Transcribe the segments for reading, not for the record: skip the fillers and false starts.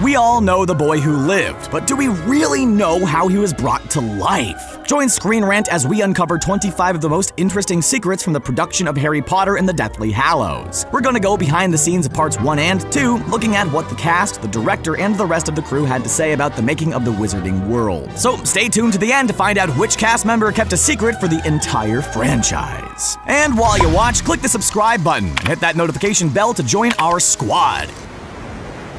We all know the boy who lived, but do we really know how he was brought to life? Join Screen Rant as we uncover 25 of the most interesting secrets from the production of Harry Potter and the Deathly Hallows. We're gonna go behind the scenes of parts 1 and 2, looking at what the cast, the director, and the rest of the crew had to say about the making of the Wizarding World. So stay tuned to the end to find out which cast member kept a secret for the entire franchise. And while you watch, click the subscribe button and hit that notification bell to join our squad.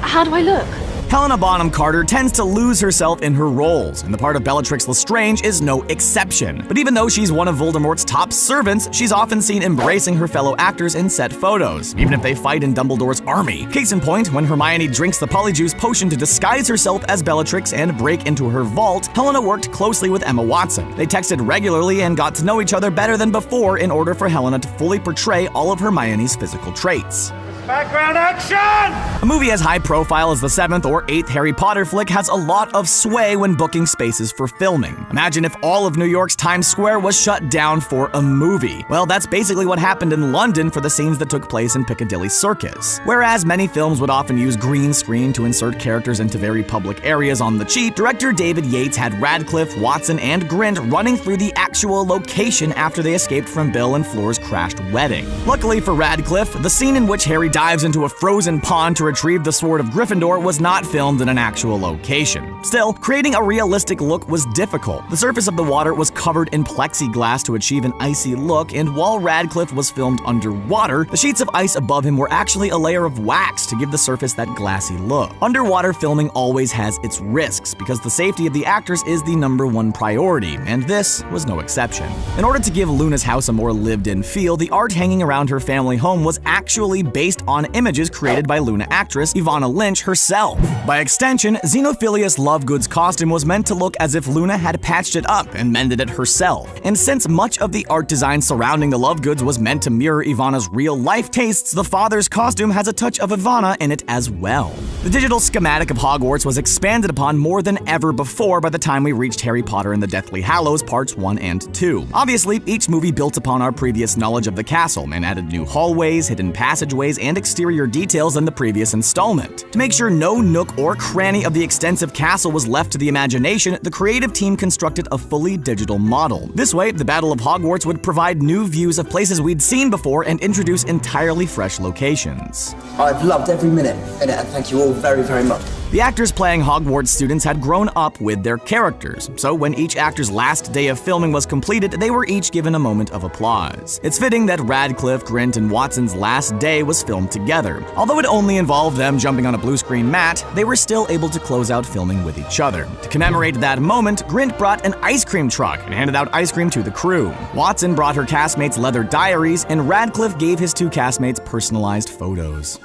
How do I look? Helena Bonham Carter tends to lose herself in her roles, and the part of Bellatrix Lestrange is no exception. But even though she's one of Voldemort's top servants, she's often seen embracing her fellow actors in set photos, even if they fight in Dumbledore's army. Case in point, when Hermione drinks the Polyjuice potion to disguise herself as Bellatrix and break into her vault, Helena worked closely with Emma Watson. They texted regularly and got to know each other better than before in order for Helena to fully portray all of Hermione's physical traits. Background action! A movie as high profile as the 7th or 8th Harry Potter flick has a lot of sway when booking spaces for filming. Imagine if all of New York's Times Square was shut down for a movie. Well, that's basically what happened in London for the scenes that took place in Piccadilly Circus. Whereas many films would often use green screen to insert characters into very public areas on the cheap, director David Yates had Radcliffe, Watson, and Grint running through the actual location after they escaped from Bill and Flora's crashed wedding. Luckily for Radcliffe, the scene in which Harry dives into a frozen pond to retrieve the Sword of Gryffindor was not filmed in an actual location. Still, creating a realistic look was difficult. The surface of the water was covered in plexiglass to achieve an icy look, and while Radcliffe was filmed underwater, the sheets of ice above him were actually a layer of wax to give the surface that glassy look. Underwater filming always has its risks, because the safety of the actors is the #1 priority, and this was no exception. In order to give Luna's house a more lived-in feel, the art hanging around her family home was actually based on images created by Luna actress Ivana Lynch herself. By extension, Xenophilius Lovegood's costume was meant to look as if Luna had patched it up and mended it herself. And since much of the art design surrounding the Lovegoods was meant to mirror Ivana's real-life tastes, the father's costume has a touch of Ivana in it as well. The digital schematic of Hogwarts was expanded upon more than ever before by the time we reached Harry Potter and the Deathly Hallows Parts 1 and 2. Obviously, each movie built upon our previous knowledge of the castle and added new hallways, hidden passageways, and exterior details than the previous installment. To make sure no nook or cranny of the extensive castle was left to the imagination, the creative team constructed a fully digital model. This way, the Battle of Hogwarts would provide new views of places we'd seen before and introduce entirely fresh locations. I've loved every minute in it, and thank you all very, very much. The actors playing Hogwarts students had grown up with their characters, so when each actor's last day of filming was completed, they were each given a moment of applause. It's fitting that Radcliffe, Grint, and Watson's last day was filmed together. Although it only involved them jumping on a blue screen mat, they were still able to close out filming with each other. To commemorate that moment, Grint brought an ice cream truck and handed out ice cream to the crew. Watson brought her castmates leather diaries, and Radcliffe gave his 2 castmates personalized photos.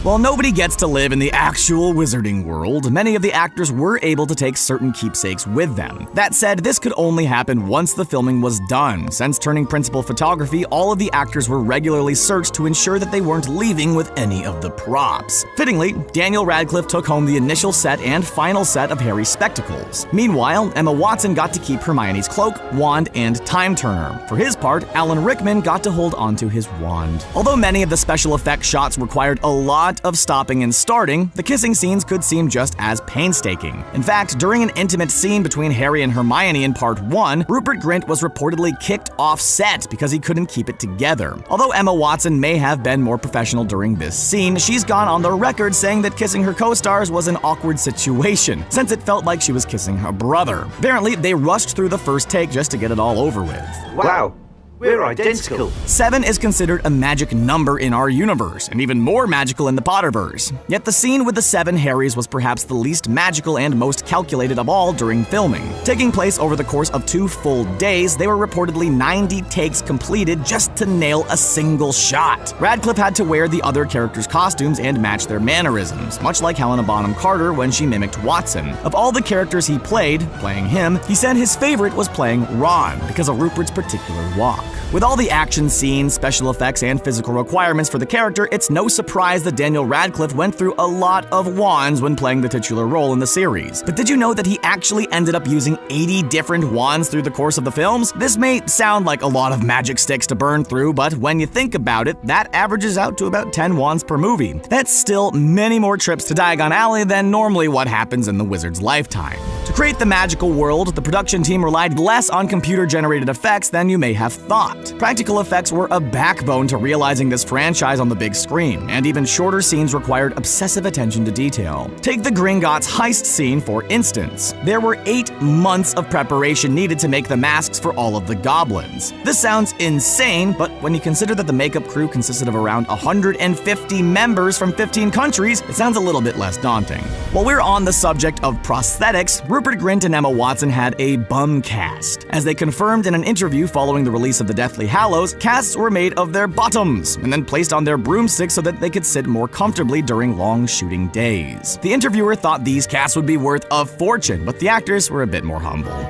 While nobody gets to live in the actual Wizarding World, many of the actors were able to take certain keepsakes with them. That said, this could only happen once the filming was done. Since turning principal photography, all of the actors were regularly searched to ensure that they weren't leaving with any of the props. Fittingly, Daniel Radcliffe took home the initial set and final set of Harry's spectacles. Meanwhile, Emma Watson got to keep Hermione's cloak, wand, and time turner. For his part, Alan Rickman got to hold onto his wand. Although many of the special effects shots required a lot of stopping and starting, the kissing scenes could seem just as painstaking. In fact, during an intimate scene between Harry and Hermione in Part 1, Rupert Grint was reportedly kicked off set because he couldn't keep it together. Although Emma Watson may have been more professional during this scene, she's gone on the record saying that kissing her co-stars was an awkward situation, since it felt like she was kissing her brother. Apparently, they rushed through the first take just to get it all over with. Wow. We're identical. 7 is considered a magic number in our universe, and even more magical in the Potterverse. Yet the scene with the 7 Harrys was perhaps the least magical and most calculated of all during filming. Taking place over the course of 2 full days, they were reportedly 90 takes completed just to nail a single shot. Radcliffe had to wear the other characters' costumes and match their mannerisms, much like Helena Bonham Carter when she mimicked Watson. Of all the characters he played, playing him, he said his favorite was playing Ron because of Rupert's particular walk. With all the action scenes, special effects, and physical requirements for the character, it's no surprise that Daniel Radcliffe went through a lot of wands when playing the titular role in the series. But did you know that he actually ended up using 80 different wands through the course of the films? This may sound like a lot of magic sticks to burn through, but when you think about it, that averages out to about 10 wands per movie. That's still many more trips to Diagon Alley than normally what happens in the wizard's lifetime. To create the magical world, the production team relied less on computer-generated effects than you may have thought. Practical effects were a backbone to realizing this franchise on the big screen, and even shorter scenes required obsessive attention to detail. Take the Gringotts heist scene, for instance. There were 8 months of preparation needed to make the masks for all of the goblins. This sounds insane, but when you consider that the makeup crew consisted of around 150 members from 15 countries, it sounds a little bit less daunting. While we're on the subject of prosthetics, Rupert Grint and Emma Watson had a bum cast. As they confirmed in an interview following the release of the Deathly Hallows, casts were made of their bottoms and then placed on their broomsticks so that they could sit more comfortably during long shooting days. The interviewer thought these casts would be worth a fortune, but the actors were a bit more humble.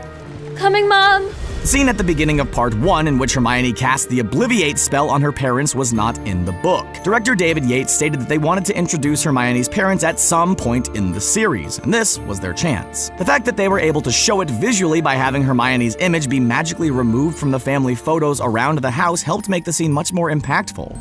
Coming, Mom! The scene at the beginning of Part 1 in which Hermione cast the Obliviate spell on her parents was not in the book. Director David Yates stated that they wanted to introduce Hermione's parents at some point in the series, and this was their chance. The fact that they were able to show it visually by having Hermione's image be magically removed from the family photos around the house helped make the scene much more impactful.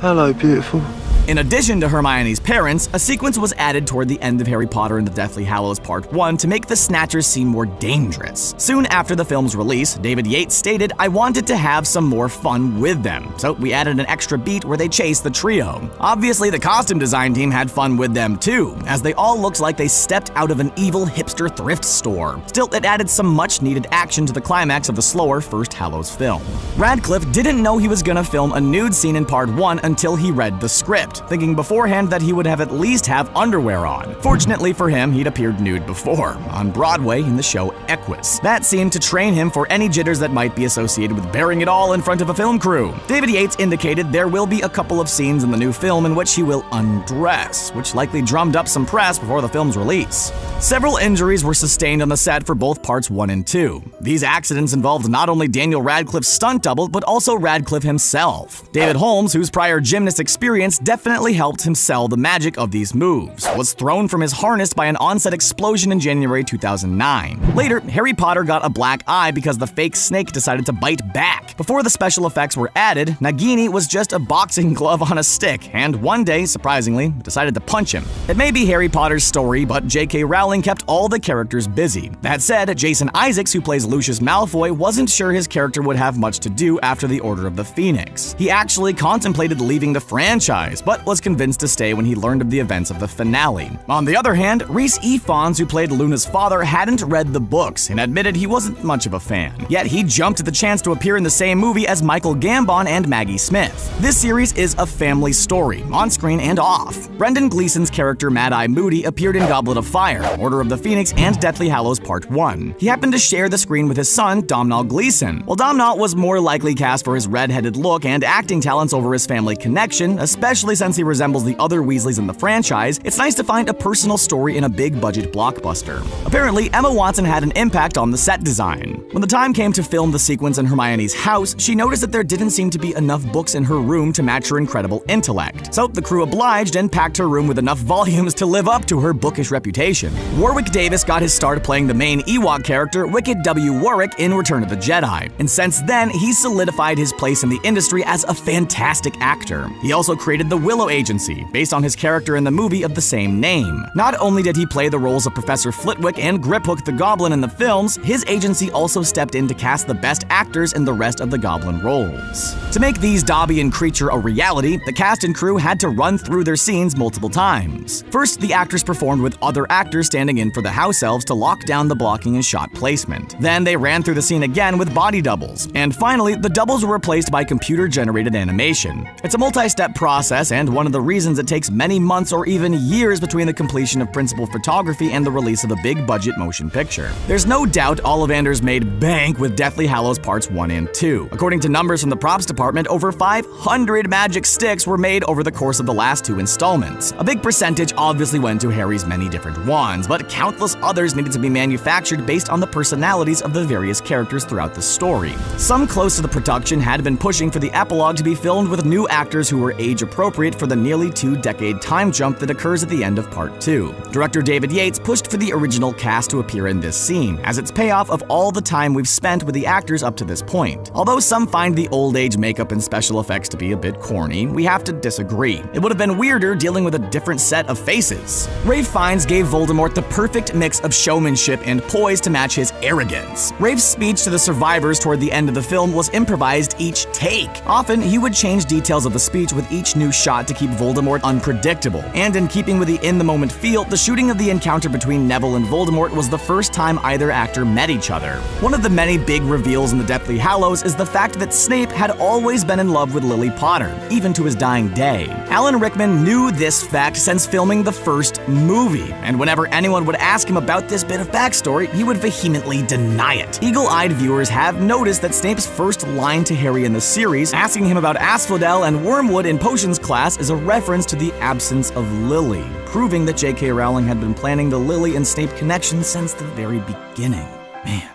Hello, beautiful. In addition to Hermione's parents, a sequence was added toward the end of Harry Potter and the Deathly Hallows Part 1 to make the Snatchers seem more dangerous. Soon after the film's release, David Yates stated, "I wanted to have some more fun with them, so we added an extra beat where they chased the trio." Obviously, the costume design team had fun with them too, as they all looked like they stepped out of an evil hipster thrift store. Still, it added some much-needed action to the climax of the slower first Hallows film. Radcliffe didn't know he was gonna film a nude scene in Part 1 until he read the script, thinking beforehand that he would at least have underwear on. Fortunately for him, he'd appeared nude before, on Broadway in the show Equus. That seemed to train him for any jitters that might be associated with bearing it all in front of a film crew. David Yates indicated there will be a couple of scenes in the new film in which he will undress, which likely drummed up some press before the film's release. Several injuries were sustained on the set for both Parts 1 and 2. These accidents involved not only Daniel Radcliffe's stunt double, but also Radcliffe himself. David Holmes, whose prior gymnast experience definitely helped him sell the magic of these moves, was thrown from his harness by an on-set explosion in January 2009. Later, Harry Potter got a black eye because the fake snake decided to bite back. Before the special effects were added, Nagini was just a boxing glove on a stick, and one day, surprisingly, decided to punch him. It may be Harry Potter's story, but J.K. Rowling kept all the characters busy. That said, Jason Isaacs, who plays Lucius Malfoy, wasn't sure his character would have much to do after the Order of the Phoenix. He actually contemplated leaving the franchise, but was convinced to stay when he learned of the events of the finale. On the other hand, Rhys Ifans, who played Luna's father, hadn't read the books and admitted he wasn't much of a fan. Yet he jumped at the chance to appear in the same movie as Michael Gambon and Maggie Smith. This series is a family story, on screen and off. Brendan Gleeson's character Mad Eye Moody appeared in Goblet of Fire, Order of the Phoenix, and Deathly Hallows Part 1. He happened to share the screen with his son, Domhnall Gleeson. While Domhnall was more likely cast for his red-headed look and acting talents over his family connection, especially since he resembles the other Weasleys in the franchise, it's nice to find a personal story in a big-budget blockbuster. Apparently, Emma Watson had an impact on the set design. When the time came to film the sequence in Hermione's house, she noticed that there didn't seem to be enough books in her room to match her incredible intellect. So the crew obliged and packed her room with enough volumes to live up to her bookish reputation. Warwick Davis got his start playing the main Ewok character, Wicked W. Warwick, in Return of the Jedi, and since then, he's solidified his place in the industry as a fantastic actor. He also created the Willow Agency, based on his character in the movie of the same name. Not only did he play the roles of Professor Flitwick and Griphook the Goblin in the films, his agency also stepped in to cast the best actors in the rest of the Goblin roles. To make these Dobby and Creature a reality, the cast and crew had to run through their scenes multiple times. First, the actors performed with other actors standing in for the house elves to lock down the blocking and shot placement. Then they ran through the scene again with body doubles. And finally, the doubles were replaced by computer-generated animation. It's a multi-step process, and one of the reasons it takes many months or even years between the completion of principal photography and the release of a big-budget motion picture. There's no doubt Ollivanders made bank with Deathly Hallows Parts 1 and 2. According to numbers from the props department, over 500 magic sticks were made over the course of the last 2 installments. A big percentage obviously went to Harry's many different wands, but countless others needed to be manufactured based on the personalities of the various characters throughout the story. Some close to the production had been pushing for the epilogue to be filmed with new actors who were age-appropriate for the nearly 2-decade time jump that occurs at the end of Part 2. Director David Yates pushed for the original cast to appear in this scene, as it's payoff of all the time we've spent with the actors up to this point. Although some find the old-age makeup and special effects to be a bit corny, we have to disagree. It would have been weirder dealing with a different set of faces. Ralph Fiennes gave Voldemort the perfect mix of showmanship and poise to match his arrogance. Ralph's speech to the survivors toward the end of the film was improvised each take. Often, he would change details of the speech with each new shot to keep Voldemort unpredictable. And in keeping with the in-the-moment feel, the shooting of the encounter between Neville and Voldemort was the first time either actor met each other. One of the many big reveals in the Deathly Hallows is the fact that Snape had always been in love with Lily Potter, even to his dying day. Alan Rickman knew this fact since filming the first movie, and whenever anyone would ask him about this bit of backstory, he would vehemently deny it. Eagle-eyed viewers have noticed that Snape's first line to Harry in the series, asking him about Asphodel and Wormwood in potions class, is a reference to the absence of Lily, proving that J.K. Rowling had been planning the Lily and Snape connection since the very beginning. Man.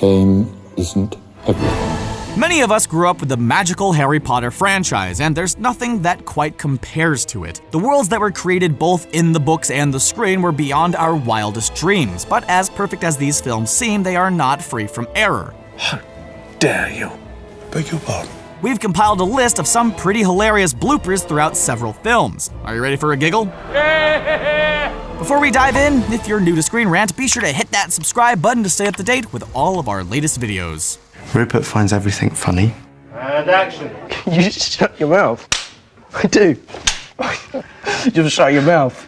Fame isn't everything. Many of us grew up with the magical Harry Potter franchise, and there's nothing that quite compares to it. The worlds that were created both in the books and the screen were beyond our wildest dreams, but as perfect as these films seem, they are not free from error. How dare you? Beg your pardon? We've compiled a list of some pretty hilarious bloopers throughout several films. Are you ready for a giggle? Before we dive in, if you're new to Screen Rant, be sure to hit that subscribe button to stay up to date with all of our latest videos. Rupert finds everything funny. And action. You just shut your mouth. I do. Just shut your mouth.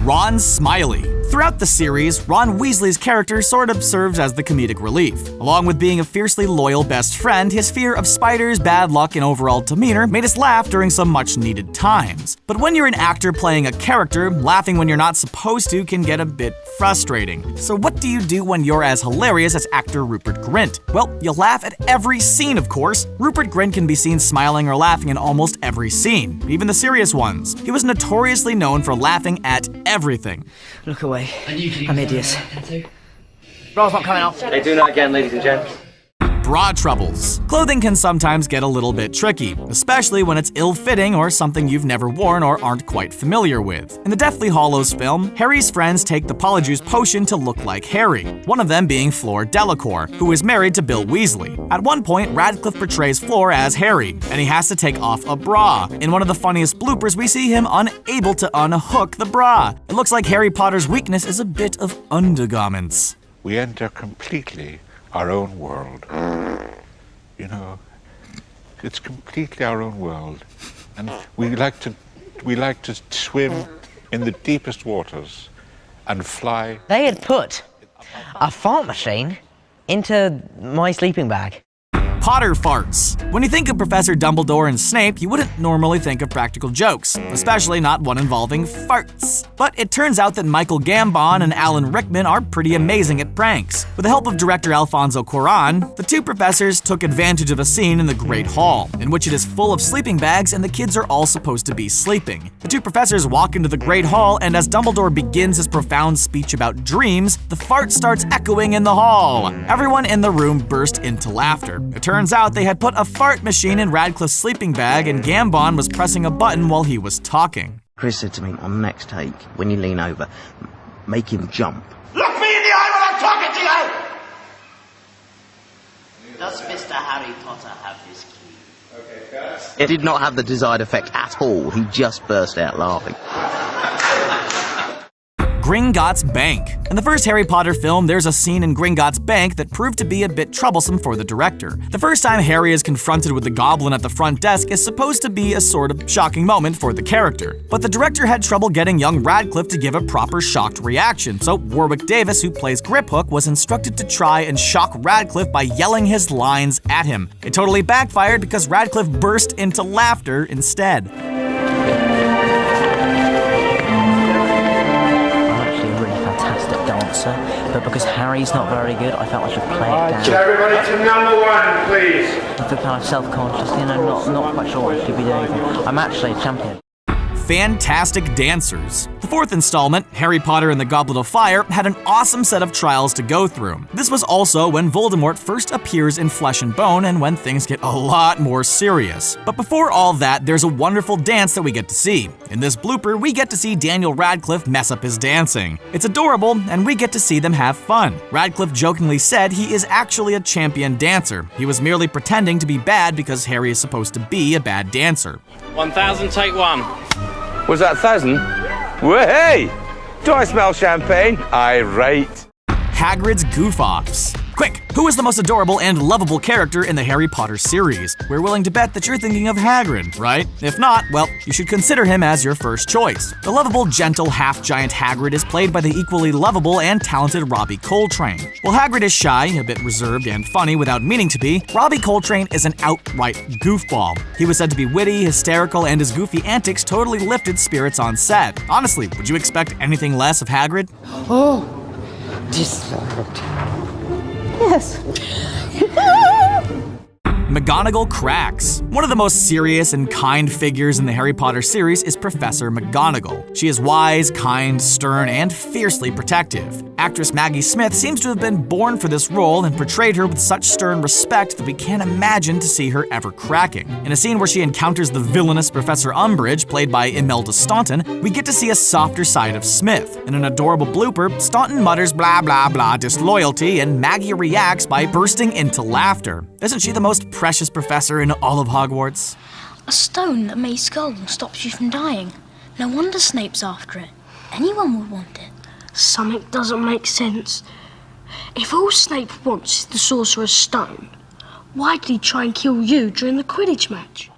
Ron Smiley. Throughout the series, Ron Weasley's character sort of serves as the comedic relief. Along with being a fiercely loyal best friend, his fear of spiders, bad luck, and overall demeanor made us laugh during some much-needed times. But when you're an actor playing a character, laughing when you're not supposed to can get a bit frustrating. So what do you do when you're as hilarious as actor Rupert Grint? Well, you laugh at every scene, of course. Rupert Grint can be seen smiling or laughing in almost every scene, even the serious ones. He was notoriously known for laughing at everything. Look away. I'm hideous. Roll's not coming off. Hey, doing that again, ladies and gents. Bra troubles. Clothing can sometimes get a little bit tricky, especially when it's ill-fitting or something you've never worn or aren't quite familiar with. In the Deathly Hallows film, Harry's friends take the Polyjuice potion to look like Harry, one of them being Fleur Delacour, who is married to Bill Weasley. At one point, Radcliffe portrays Fleur as Harry, and he has to take off a bra. In one of the funniest bloopers, we see him unable to unhook the bra. It looks like Harry Potter's weakness is a bit of undergarments. We enter completely our own world. You know, it's completely our own world, and we like to swim in the deepest waters and fly. They had put a fart machine into my sleeping bag. Potter farts. When you think of Professor Dumbledore and Snape, you wouldn't normally think of practical jokes, especially not one involving farts. But it turns out that Michael Gambon and Alan Rickman are pretty amazing at pranks. With the help of director Alfonso Cuarón, the two professors took advantage of a scene in the Great Hall, in which it is full of sleeping bags and the kids are all supposed to be sleeping. The two professors walk into the Great Hall, and as Dumbledore begins his profound speech about dreams, the fart starts echoing in the hall. Everyone in the room burst into laughter. It turns out they had put a fart machine in Radcliffe's sleeping bag, and Gambon was pressing a button while he was talking. Chris said to me, on the next take, when you lean over, make him jump. Look me in the eye when I'm talking to you! Does Mr. Harry Potter have his key? Okay, guys. It did not have the desired effect at all. He just burst out laughing. Gringotts Bank. In the first Harry Potter film, there's a scene in Gringotts Bank that proved to be a bit troublesome for the director. The first time Harry is confronted with the goblin at the front desk is supposed to be a sort of shocking moment for the character. But the director had trouble getting young Radcliffe to give a proper shocked reaction, so Warwick Davis, who plays Griphook, was instructed to try and shock Radcliffe by yelling his lines at him. It totally backfired because Radcliffe burst into laughter instead. But because Harry's not very good, I felt I should play it down. Everybody to number 1, please. I feel kind of self-conscious, not quite sure what I should be doing. I'm actually a champion. Fantastic dancers. The fourth installment, Harry Potter and the Goblet of Fire, had an awesome set of trials to go through. This was also when Voldemort first appears in Flesh and Bone and when things get a lot more serious. But before all that, there's a wonderful dance that we get to see. In this blooper, we get to see Daniel Radcliffe mess up his dancing. It's adorable, and we get to see them have fun. Radcliffe jokingly said he is actually a champion dancer. He was merely pretending to be bad because Harry is supposed to be a bad dancer. 1,000, take 1. Was that 1,000? Well, hey! Do I smell champagne? Irate. Hagrid's goof-offs. Quick, who is the most adorable and lovable character in the Harry Potter series? We're willing to bet that you're thinking of Hagrid, right? If not, well, you should consider him as your first choice. The lovable, gentle, half-giant Hagrid is played by the equally lovable and talented Robbie Coltrane. While Hagrid is shy, a bit reserved and funny without meaning to be, Robbie Coltrane is an outright goofball. He was said to be witty, hysterical, and his goofy antics totally lifted spirits on set. Honestly, would you expect anything less of Hagrid? Oh, disliked. Yes. McGonagall cracks. One of the most serious and kind figures in the Harry Potter series is Professor McGonagall. She is wise, kind, stern, and fiercely protective. Actress Maggie Smith seems to have been born for this role and portrayed her with such stern respect that we can't imagine to see her ever cracking. In a scene where she encounters the villainous Professor Umbridge, played by Imelda Staunton, we get to see a softer side of Smith. In an adorable blooper, Staunton mutters blah blah blah disloyalty, and Maggie reacts by bursting into laughter. Isn't she the most precious professor in all of Hogwarts? A stone that makes gold and stops you from dying. No wonder Snape's after it. Anyone would want it. Something doesn't make sense. If all Snape wants is the Sorcerer's Stone, why did he try and kill you during the Quidditch match?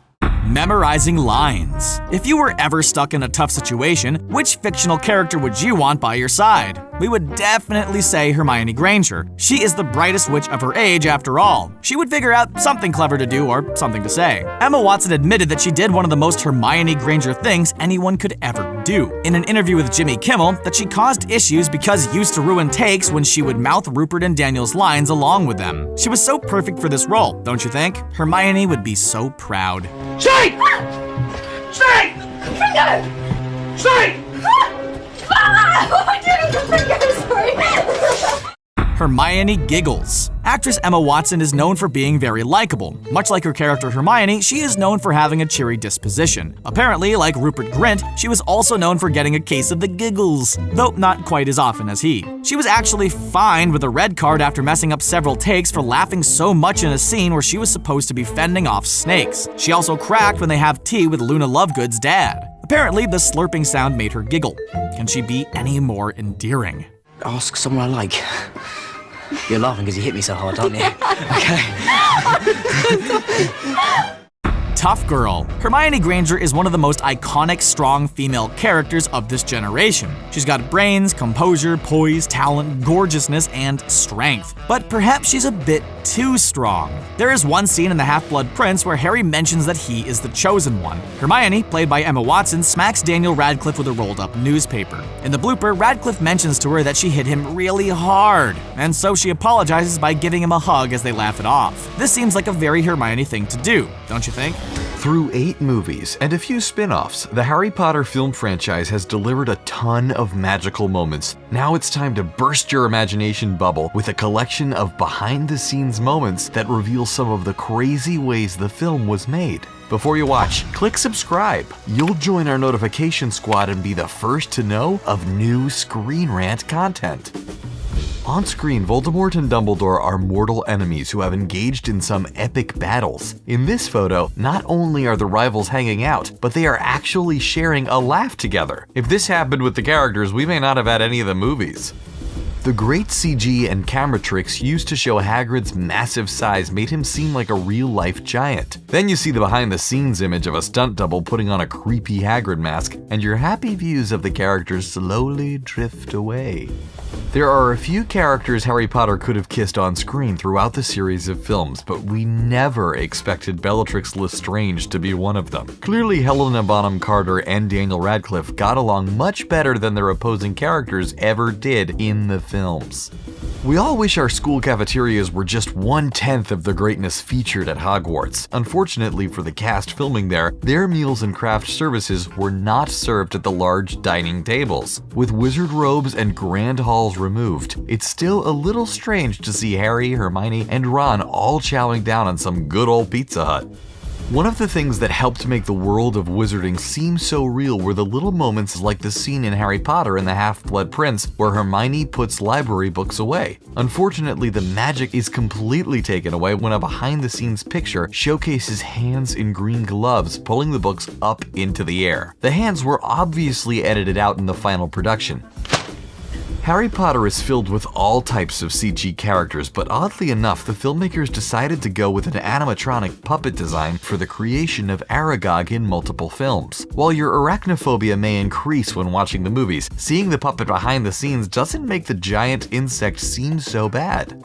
Memorizing lines. If you were ever stuck in a tough situation, which fictional character would you want by your side? We would definitely say Hermione Granger. She is the brightest witch of her age after all. She would figure out something clever to do or something to say. Emma Watson admitted that she did one of the most Hermione Granger things anyone could ever do. In an interview with Jimmy Kimmel, that she caused issues because used to ruin takes when she would mouth Rupert and Daniel's lines along with them. She was so perfect for this role, don't you think? Hermione would be so proud. Snake! Snake! Finger! Snake! I didn't finger, sorry. Hermione giggles. Actress Emma Watson is known for being very likable. Much like her character Hermione, she is known for having a cheery disposition. Apparently, like Rupert Grint, she was also known for getting a case of the giggles, though not quite as often as he. She was actually fined with a red card after messing up several takes for laughing so much in a scene where she was supposed to be fending off snakes. She also cracked when they have tea with Luna Lovegood's dad. Apparently, the slurping sound made her giggle. Can she be any more endearing? Ask someone I like. You're laughing because you hit me so hard, aren't you? Okay. Tough girl. Hermione Granger is one of the most iconic, strong female characters of this generation. She's got brains, composure, poise, talent, gorgeousness, and strength. But perhaps she's a bit too strong. There is one scene in The Half-Blood Prince where Harry mentions that he is the chosen one. Hermione, played by Emma Watson, smacks Daniel Radcliffe with a rolled-up newspaper. In the blooper, Radcliffe mentions to her that she hit him really hard, and so she apologizes by giving him a hug as they laugh it off. This seems like a very Hermione thing to do, don't you think? Through 8 movies and a few spin-offs, the Harry Potter film franchise has delivered a ton of magical moments. Now it's time to burst your imagination bubble with a collection of behind-the-scenes moments that reveal some of the crazy ways the film was made. Before you watch, click subscribe. You'll join our notification squad and be the first to know of new Screen Rant content. On screen, Voldemort and Dumbledore are mortal enemies who have engaged in some epic battles. In this photo, not only are the rivals hanging out, but they are actually sharing a laugh together. If this happened with the characters, we may not have had any of the movies. The great CG and camera tricks used to show Hagrid's massive size made him seem like a real-life giant. Then you see the behind-the-scenes image of a stunt double putting on a creepy Hagrid mask, and your happy views of the characters slowly drift away. There are a few characters Harry Potter could have kissed on screen throughout the series of films, but we never expected Bellatrix Lestrange to be one of them. Clearly, Helena Bonham Carter and Daniel Radcliffe got along much better than their opposing characters ever did in the films. We all wish our school cafeterias were just 1/10 of the greatness featured at Hogwarts. Unfortunately for the cast filming there, their meals and craft services were not served at the large dining tables. With wizard robes and grand halls removed, it's still a little strange to see Harry, Hermione, and Ron all chowing down on some good old Pizza Hut. One of the things that helped make the world of wizarding seem so real were the little moments like the scene in Harry Potter and the Half-Blood Prince where Hermione puts library books away. Unfortunately, the magic is completely taken away when a behind-the-scenes picture showcases hands in green gloves pulling the books up into the air. The hands were obviously edited out in the final production. Harry Potter is filled with all types of CG characters, but oddly enough, the filmmakers decided to go with an animatronic puppet design for the creation of Aragog in multiple films. While your arachnophobia may increase when watching the movies, seeing the puppet behind the scenes doesn't make the giant insect seem so bad.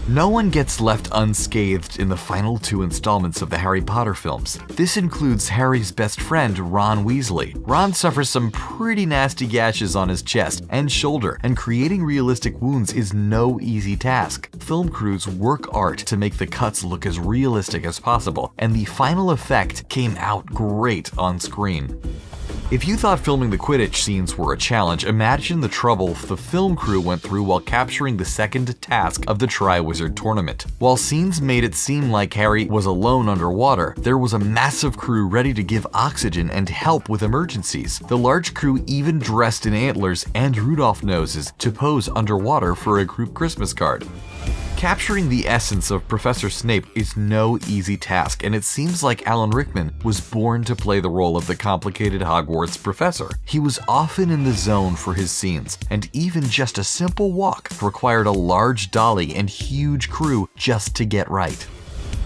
No one gets left unscathed in the final 2 installments of the Harry Potter films. This includes Harry's best friend, Ron Weasley. Ron suffers some pretty nasty gashes on his chest and shoulder, and creating realistic wounds is no easy task. Film crews work art to make the cuts look as realistic as possible, and the final effect came out great on screen. If you thought filming the Quidditch scenes were a challenge, imagine the trouble the film crew went through while capturing the second task of the Triwizard Tournament. While scenes made it seem like Harry was alone underwater, there was a massive crew ready to give oxygen and help with emergencies. The large crew even dressed in antlers and Rudolph noses to pose underwater for a group Christmas card. Capturing the essence of Professor Snape is no easy task, and it seems like Alan Rickman was born to play the role of the complicated Hogwarts professor. He was often in the zone for his scenes, and even just a simple walk required a large dolly and huge crew just to get right.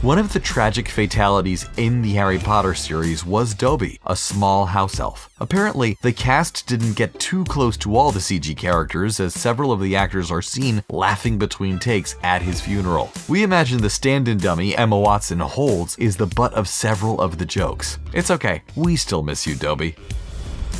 One of the tragic fatalities in the Harry Potter series was Dobby, a small house elf. Apparently, the cast didn't get too close to all the CG characters, as several of the actors are seen laughing between takes at his funeral. We imagine the stand-in dummy Emma Watson holds is the butt of several of the jokes. It's okay, we still miss you, Dobby.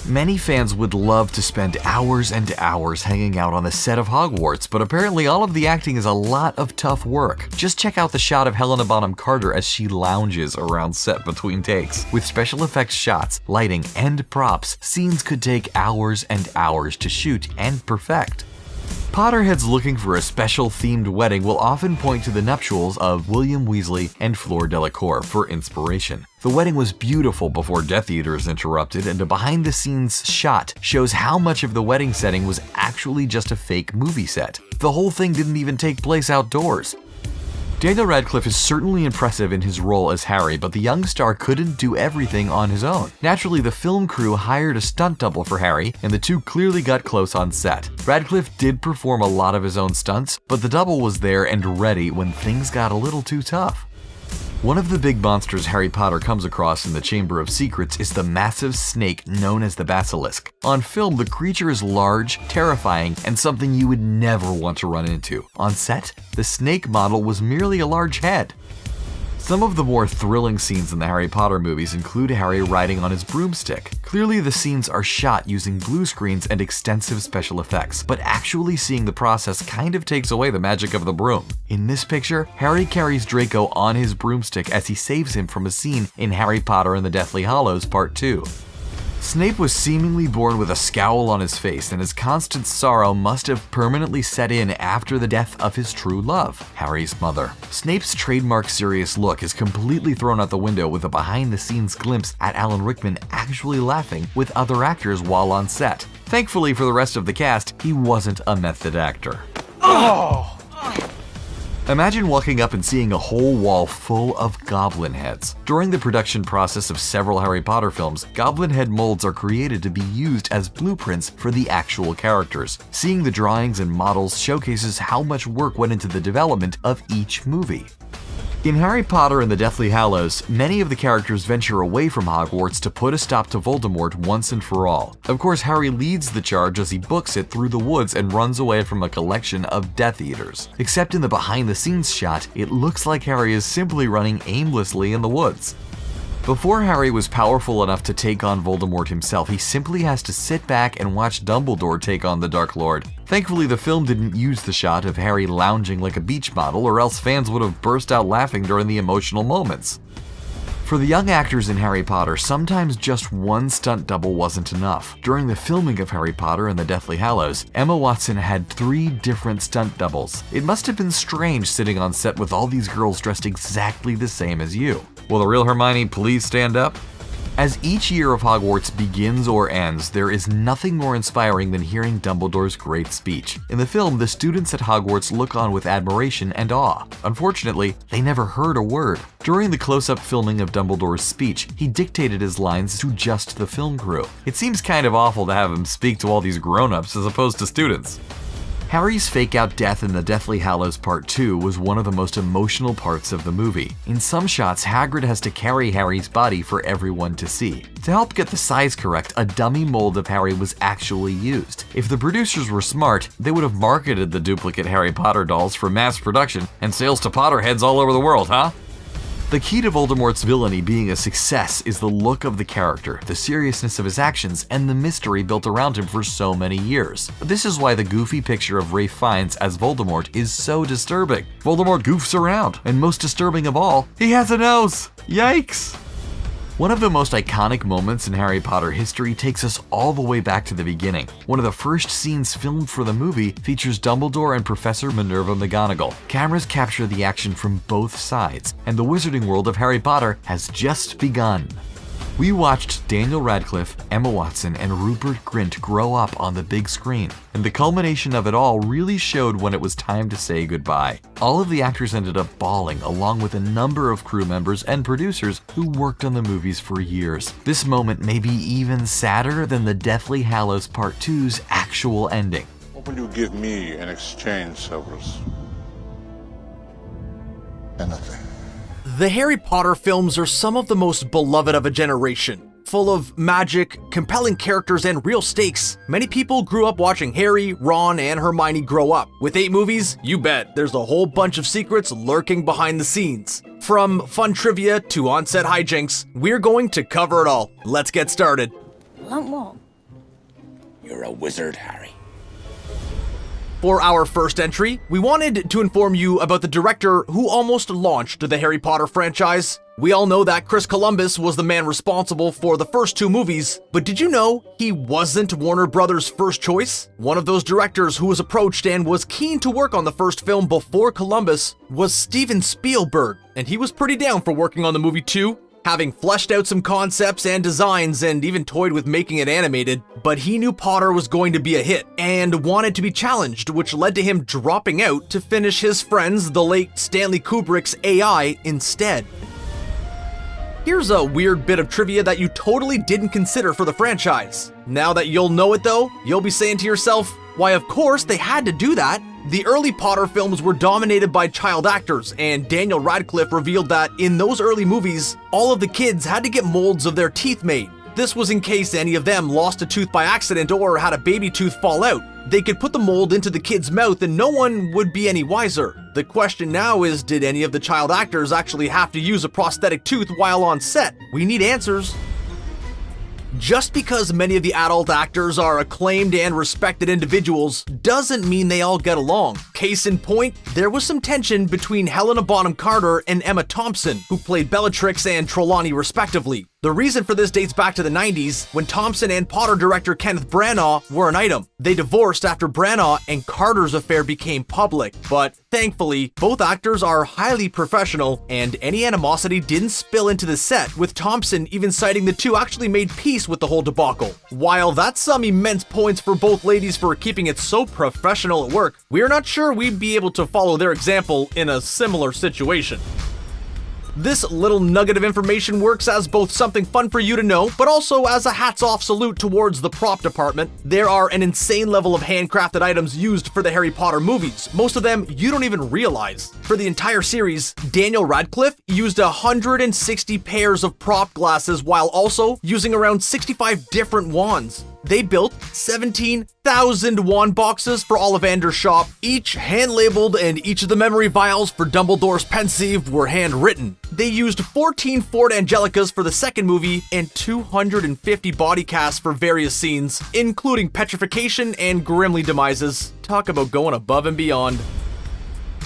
Many fans would love to spend hours and hours hanging out on the set of Hogwarts, but apparently all of the acting is a lot of tough work. Just check out the shot of Helena Bonham Carter as she lounges around set between takes. With special effects shots, lighting, and props, scenes could take hours and hours to shoot and perfect. Potterheads looking for a special themed wedding will often point to the nuptials of William Weasley and Fleur Delacour for inspiration. The wedding was beautiful before Death Eaters interrupted, and a behind-the-scenes shot shows how much of the wedding setting was actually just a fake movie set. The whole thing didn't even take place outdoors. Daniel Radcliffe is certainly impressive in his role as Harry, but the young star couldn't do everything on his own. Naturally, the film crew hired a stunt double for Harry, and the two clearly got close on set. Radcliffe did perform a lot of his own stunts, but the double was there and ready when things got a little too tough. One of the big monsters Harry Potter comes across in the Chamber of Secrets is the massive snake known as the Basilisk. On film, the creature is large, terrifying, and something you would never want to run into. On set, the snake model was merely a large head. Some of the more thrilling scenes in the Harry Potter movies include Harry riding on his broomstick. Clearly the scenes are shot using blue screens and extensive special effects, but actually seeing the process kind of takes away the magic of the broom. In this picture, Harry carries Draco on his broomstick as he saves him from a scene in Harry Potter and the Deathly Hallows Part 2. Snape was seemingly born with a scowl on his face, and his constant sorrow must have permanently set in after the death of his true love, Harry's mother. Snape's trademark serious look is completely thrown out the window with a behind-the-scenes glimpse at Alan Rickman actually laughing with other actors while on set. Thankfully for the rest of the cast, he wasn't a method actor. Imagine walking up and seeing a whole wall full of goblin heads. During the production process of several Harry Potter films, goblin head molds are created to be used as blueprints for the actual characters. Seeing the drawings and models showcases how much work went into the development of each movie. In Harry Potter and the Deathly Hallows, many of the characters venture away from Hogwarts to put a stop to Voldemort once and for all. Of course, Harry leads the charge as he books it through the woods and runs away from a collection of Death Eaters. Except in the behind-the-scenes shot, it looks like Harry is simply running aimlessly in the woods. Before Harry was powerful enough to take on Voldemort himself, he simply has to sit back and watch Dumbledore take on the Dark Lord. Thankfully, the film didn't use the shot of Harry lounging like a beach model, or else fans would have burst out laughing during the emotional moments. For the young actors in Harry Potter, sometimes just one stunt double wasn't enough. During the filming of Harry Potter and the Deathly Hallows, Emma Watson had 3 different stunt doubles. It must have been strange sitting on set with all these girls dressed exactly the same as you. Will the real Hermione please stand up? As each year of Hogwarts begins or ends, there is nothing more inspiring than hearing Dumbledore's great speech. In the film, the students at Hogwarts look on with admiration and awe. Unfortunately, they never heard a word. During the close-up filming of Dumbledore's speech, he dictated his lines to just the film crew. It seems kind of awful to have him speak to all these grown-ups as opposed to students. Harry's fake-out death in the Deathly Hallows Part 2 was one of the most emotional parts of the movie. In some shots, Hagrid has to carry Harry's body for everyone to see. To help get the size correct, a dummy mold of Harry was actually used. If the producers were smart, they would have marketed the duplicate Harry Potter dolls for mass production and sales to Potterheads all over the world, huh? The key to Voldemort's villainy being a success is the look of the character, the seriousness of his actions, and the mystery built around him for so many years. This is why the goofy picture of Ralph Fiennes as Voldemort is so disturbing. Voldemort goofs around, and most disturbing of all, he has a nose! Yikes! One of the most iconic moments in Harry Potter history takes us all the way back to the beginning. One of the first scenes filmed for the movie features Dumbledore and Professor Minerva McGonagall. Cameras capture the action from both sides, and the wizarding world of Harry Potter has just begun. We watched Daniel Radcliffe, Emma Watson, and Rupert Grint grow up on the big screen, and the culmination of it all really showed when it was time to say goodbye. All of the actors ended up bawling, along with a number of crew members and producers who worked on the movies for years. This moment may be even sadder than the Deathly Hallows Part 2's actual ending. What will you give me in exchange, Severus? Anything. The Harry Potter films are some of the most beloved of a generation. Full of magic, compelling characters, and real stakes, many people grew up watching Harry, Ron, and Hermione grow up. With 8 movies, you bet there's a whole bunch of secrets lurking behind the scenes. From fun trivia to on-set hijinks, we're going to cover it all. Let's get started. Like what? You're a wizard, Harry. For our first entry, we wanted to inform you about the director who almost launched the Harry Potter franchise. We all know that Chris Columbus was the man responsible for the first 2 movies, but did you know he wasn't Warner Brothers' first choice? One of those directors who was approached and was keen to work on the first film before Columbus was Steven Spielberg, and he was pretty down for working on the movie too, having fleshed out some concepts and designs and even toyed with making it animated, but he knew Potter was going to be a hit and wanted to be challenged, which led to him dropping out to finish his friends, the late Stanley Kubrick's AI, instead. Here's a weird bit of trivia that you totally didn't consider for the franchise. Now that you'll know it though, you'll be saying to yourself, why of course they had to do that. The early Potter films were dominated by child actors, and Daniel Radcliffe revealed that in those early movies, all of the kids had to get molds of their teeth made. This was in case any of them lost a tooth by accident or had a baby tooth fall out. They could put the mold into the kid's mouth and no one would be any wiser. The question now is, did any of the child actors actually have to use a prosthetic tooth while on set? We need answers. Just because many of the adult actors are acclaimed and respected individuals doesn't mean they all get along. Case in point, there was some tension between Helena Bonham Carter and Emma Thompson, who played Bellatrix and Trelawney respectively. The reason for this dates back to the 90s, when Thompson and Potter director Kenneth Branagh were an item. They divorced after Branagh and Carter's affair became public, but thankfully, both actors are highly professional, and any animosity didn't spill into the set, with Thompson even citing the two actually made peace with the whole debacle. While that's some immense points for both ladies for keeping it so professional at work, we're not sure we'd be able to follow their example in a similar situation. This little nugget of information works as both something fun for you to know, but also as a hats-off salute towards the prop department. There are an insane level of handcrafted items used for the Harry Potter movies, most of them you don't even realize. For the entire series, Daniel Radcliffe used 160 pairs of prop glasses while also using around 65 different wands. They built 17,000 wand boxes for Ollivander's shop, each hand-labeled, and each of the memory vials for Dumbledore's pensieve were handwritten. They used 14 Ford Angelicas for the second movie and 250 body casts for various scenes, including petrification and grimly demises. Talk about going above and beyond.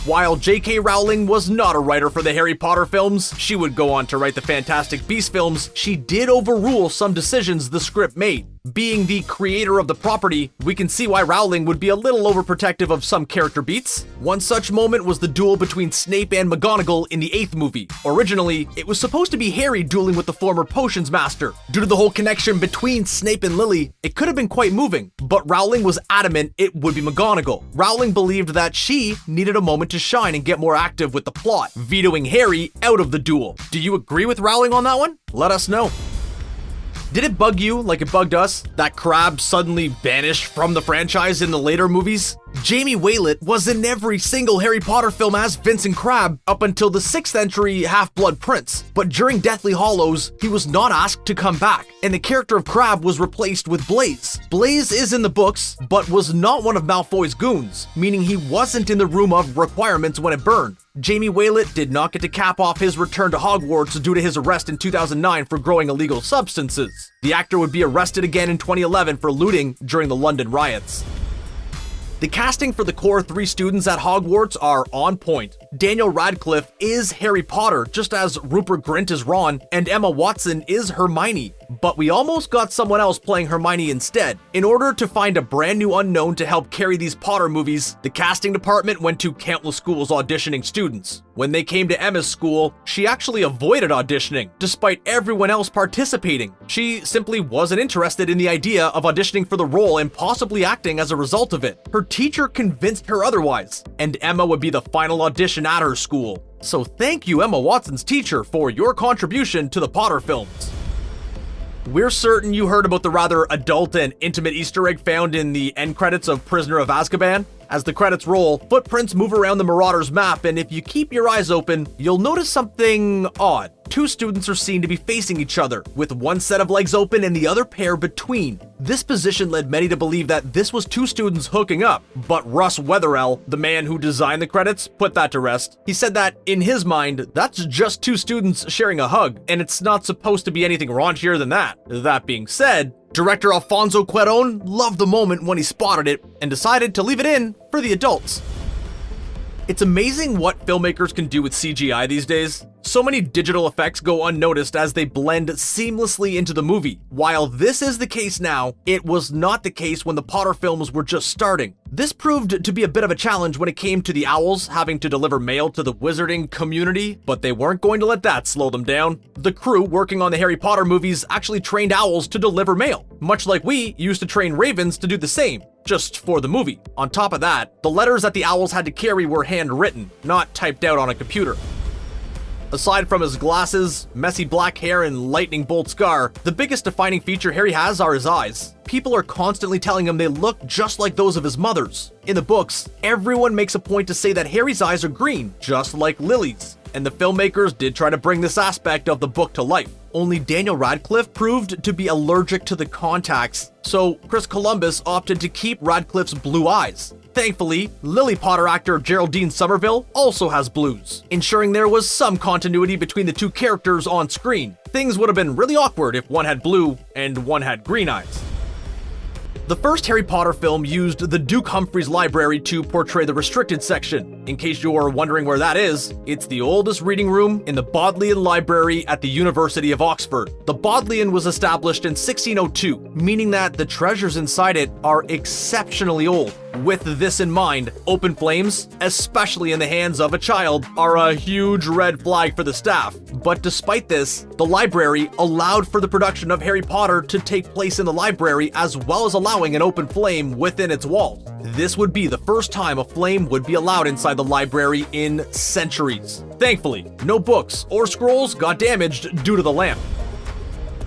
While J.K. Rowling was not a writer for the Harry Potter films, she would go on to write the Fantastic Beasts films, she did overrule some decisions the script made. Being the creator of the property, we can see why Rowling would be a little overprotective of some character beats. One such moment was the duel between Snape and McGonagall in the 8th movie. Originally, it was supposed to be Harry dueling with the former potions master. Due to the whole connection between Snape and Lily, it could have been quite moving, but Rowling was adamant it would be McGonagall. Rowling believed that she needed a moment to shine and get more active with the plot, vetoing Harry out of the duel. Do you agree with Rowling on that one? Let us know. Did it bug you like it bugged us that Crabbe suddenly vanished from the franchise in the later movies? Jamie Waylett was in every single Harry Potter film as Vincent Crabbe up until the 6th entry Half-Blood Prince, but during Deathly Hallows, he was not asked to come back, and the character of Crabbe was replaced with Blaise. Blaise is in the books, but was not one of Malfoy's goons, meaning he wasn't in the room of requirements when it burned. Jamie Waylett did not get to cap off his return to Hogwarts due to his arrest in 2009 for growing illegal substances. The actor would be arrested again in 2011 for looting during the London riots. The casting for the core 3 students at Hogwarts are on point. Daniel Radcliffe is Harry Potter, just as Rupert Grint is Ron, and Emma Watson is Hermione. But we almost got someone else playing Hermione instead. In order to find a brand new unknown to help carry these Potter movies, the casting department went to countless schools auditioning students. When they came to Emma's school, she actually avoided auditioning, despite everyone else participating. She simply wasn't interested in the idea of auditioning for the role and possibly acting as a result of it. Her teacher convinced her otherwise, and Emma would be the final audition at her school. So thank you, Emma Watson's teacher, for your contribution to the Potter films. We're certain you heard about the rather adult and intimate Easter egg found in the end credits of Prisoner of Azkaban. As the credits roll, footprints move around the Marauders map, and if you keep your eyes open, you'll notice something odd. 2 students are seen to be facing each other, with one set of legs open and the other pair between. This position led many to believe that this was 2 students hooking up, but Russ Wetherell, the man who designed the credits, put that to rest. He said that, in his mind, that's just 2 students sharing a hug, and it's not supposed to be anything raunchier than that. That being said, director Alfonso Cuarón loved the moment when he spotted it and decided to leave it in for the adults. It's amazing what filmmakers can do with CGI these days. So many digital effects go unnoticed as they blend seamlessly into the movie. While this is the case now, it was not the case when the Potter films were just starting. This proved to be a bit of a challenge when it came to the owls having to deliver mail to the wizarding community, but they weren't going to let that slow them down. The crew working on the Harry Potter movies actually trained owls to deliver mail, much like we used to train ravens to do the same, just for the movie. On top of that, the letters that the owls had to carry were handwritten, not typed out on a computer. Aside from his glasses, messy black hair, and lightning bolt scar, the biggest defining feature Harry has are his eyes. People are constantly telling him they look just like those of his mother's. In the books, everyone makes a point to say that Harry's eyes are green, just like Lily's. And the filmmakers did try to bring this aspect of the book to life. Only Daniel Radcliffe proved to be allergic to the contacts, so Chris Columbus opted to keep Radcliffe's blue eyes. Thankfully, Lily Potter actor Geraldine Somerville also has blues, ensuring there was some continuity between the 2 characters on screen. Things would have been really awkward if one had blue and one had green eyes. The first Harry Potter film used the Duke Humphreys Library to portray the restricted section. In case you're wondering where that is, it's the oldest reading room in the Bodleian Library at the University of Oxford. The Bodleian was established in 1602, meaning that the treasures inside it are exceptionally old. With this in mind, open flames, especially in the hands of a child, are a huge red flag for the staff. But despite this, the library allowed for the production of Harry Potter to take place in the library, as well as allowing an open flame within its walls. This would be the first time a flame would be allowed inside the library in centuries. Thankfully, no books or scrolls got damaged due to the lamp.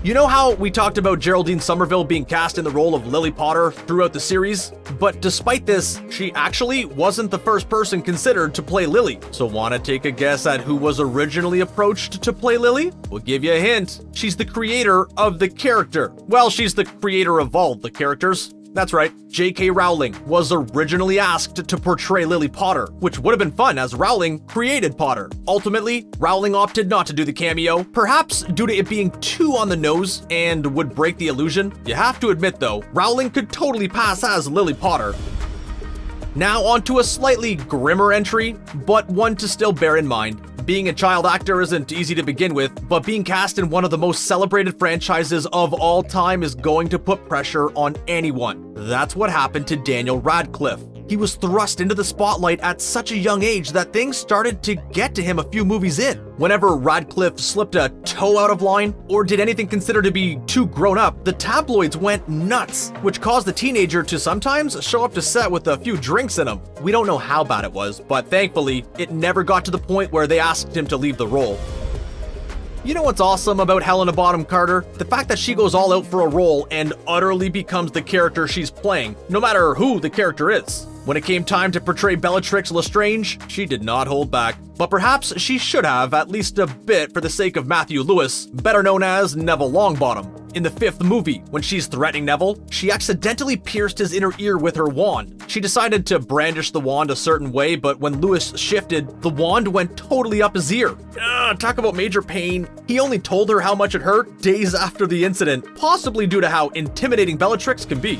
You know how we talked about Geraldine Somerville being cast in the role of Lily Potter throughout the series? But despite this, she actually wasn't the first person considered to play Lily. So wanna take a guess at who was originally approached to play Lily? We'll give you a hint. She's the creator of the character. Well, she's the creator of all the characters. That's right, J.K. Rowling was originally asked to portray Lily Potter, which would have been fun as Rowling created Potter. Ultimately, Rowling opted not to do the cameo, perhaps due to it being too on the nose and would break the illusion. You have to admit though, Rowling could totally pass as Lily Potter. Now onto a slightly grimmer entry, but one to still bear in mind. Being a child actor isn't easy to begin with, but being cast in one of the most celebrated franchises of all time is going to put pressure on anyone. That's what happened to Daniel Radcliffe. He was thrust into the spotlight at such a young age that things started to get to him a few movies in. Whenever Radcliffe slipped a toe out of line or did anything considered to be too grown up, the tabloids went nuts, which caused the teenager to sometimes show up to set with a few drinks in him. We don't know how bad it was, but thankfully, it never got to the point where they asked him to leave the role. You know what's awesome about Helena Bonham Carter? The fact that she goes all out for a role and utterly becomes the character she's playing, no matter who the character is. When it came time to portray Bellatrix Lestrange, she did not hold back. But perhaps she should have, at least a bit for the sake of Matthew Lewis, better known as Neville Longbottom. In the 5th movie, when she's threatening Neville, she accidentally pierced his inner ear with her wand. She decided to brandish the wand a certain way, but when Lewis shifted, the wand went totally up his ear. Talk about major pain. He only told her how much it hurt days after the incident, possibly due to how intimidating Bellatrix can be.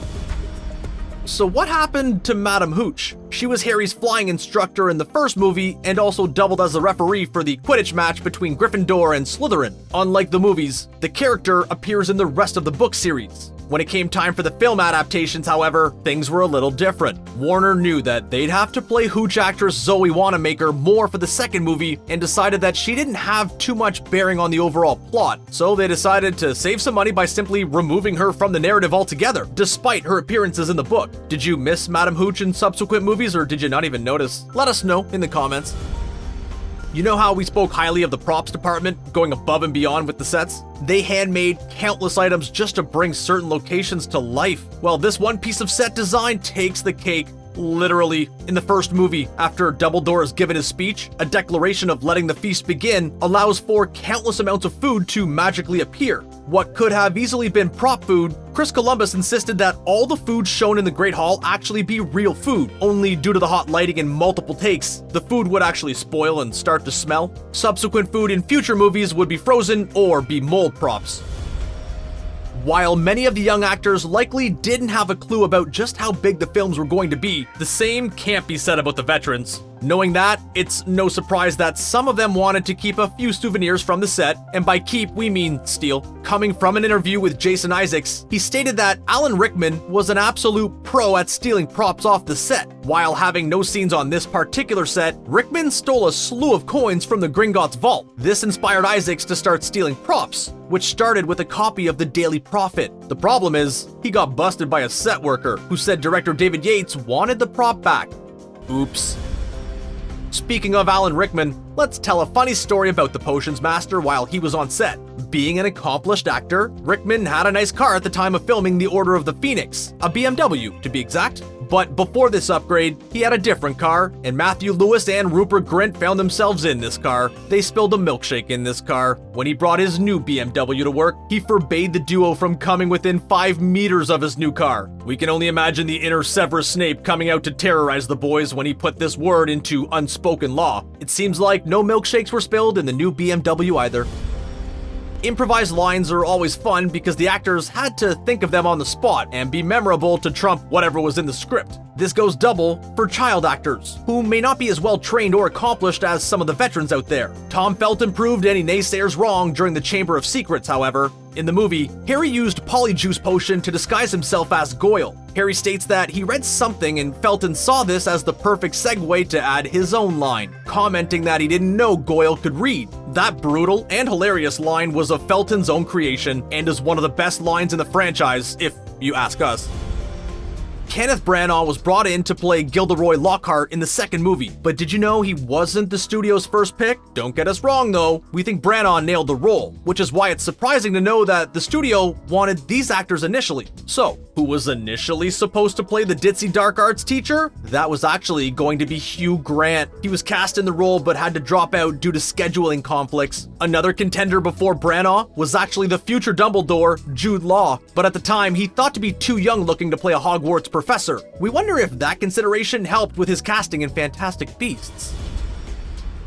So what happened to Madame Hooch? She was Harry's flying instructor in the first movie and also doubled as a referee for the Quidditch match between Gryffindor and Slytherin. Unlike the movies, the character appears in the rest of the book series. When it came time for the film adaptations, however, things were a little different. Warner knew that they'd have to play Hooch actress Zoe Wanamaker more for the second movie and decided that she didn't have too much bearing on the overall plot, so they decided to save some money by simply removing her from the narrative altogether, despite her appearances in the book. Did you miss Madame Hooch in subsequent movies, or did you not even notice? Let us know in the comments. You know how we spoke highly of the props department, going above and beyond with the sets? They handmade countless items just to bring certain locations to life. Well, this one piece of set design takes the cake. Literally, in the first movie, after Dumbledore is given his speech, a declaration of letting the feast begin allows for countless amounts of food to magically appear. What could have easily been prop food, Chris Columbus insisted that all the food shown in the Great Hall actually be real food. Only due to the hot lighting and multiple takes, the food would actually spoil and start to smell. Subsequent food in future movies would be frozen or be mold props. While many of the young actors likely didn't have a clue about just how big the films were going to be, the same can't be said about the veterans. Knowing that, it's no surprise that some of them wanted to keep a few souvenirs from the set, and by keep, we mean steal. Coming from an interview with Jason Isaacs, he stated that Alan Rickman was an absolute pro at stealing props off the set. While having no scenes on this particular set, Rickman stole a slew of coins from the Gringotts vault. This inspired Isaacs to start stealing props, which started with a copy of the Daily Prophet. The problem is, he got busted by a set worker who said director David Yates wanted the prop back. Oops. Speaking of Alan Rickman, let's tell a funny story about the Potions Master while he was on set. Being an accomplished actor, Rickman had a nice car at the time of filming The Order of the Phoenix, a BMW to be exact. But before this upgrade, he had a different car, and Matthew Lewis and Rupert Grint found themselves in this car. They spilled a milkshake in this car. When he brought his new BMW to work, he forbade the duo from coming within 5 meters of his new car. We can only imagine the inner Severus Snape coming out to terrorize the boys when he put this word into unspoken law. It seems like no milkshakes were spilled in the new BMW either. Improvised lines are always fun because the actors had to think of them on the spot and be memorable to trump whatever was in the script. This goes double for child actors, who may not be as well trained or accomplished as some of the veterans out there. Tom Felton proved any naysayers wrong during the Chamber of Secrets, however. In the movie, Harry used Polyjuice Potion to disguise himself as Goyle. Harry states that he read something and Felton saw this as the perfect segue to add his own line, commenting that he didn't know Goyle could read. That brutal and hilarious line was of Felton's own creation and is one of the best lines in the franchise, if you ask us. Kenneth Branagh was brought in to play Gilderoy Lockhart in the second movie, but did you know he wasn't the studio's first pick? Don't get us wrong though, we think Branagh nailed the role, which is why it's surprising to know that the studio wanted these actors initially. So, who was initially supposed to play the ditzy dark arts teacher? That was actually going to be Hugh Grant. He was cast in the role but had to drop out due to scheduling conflicts. Another contender before Branagh was actually the future Dumbledore, Jude Law, but at the time he thought to be too young looking to play a Hogwarts professor. We wonder if that consideration helped with his casting in Fantastic Beasts.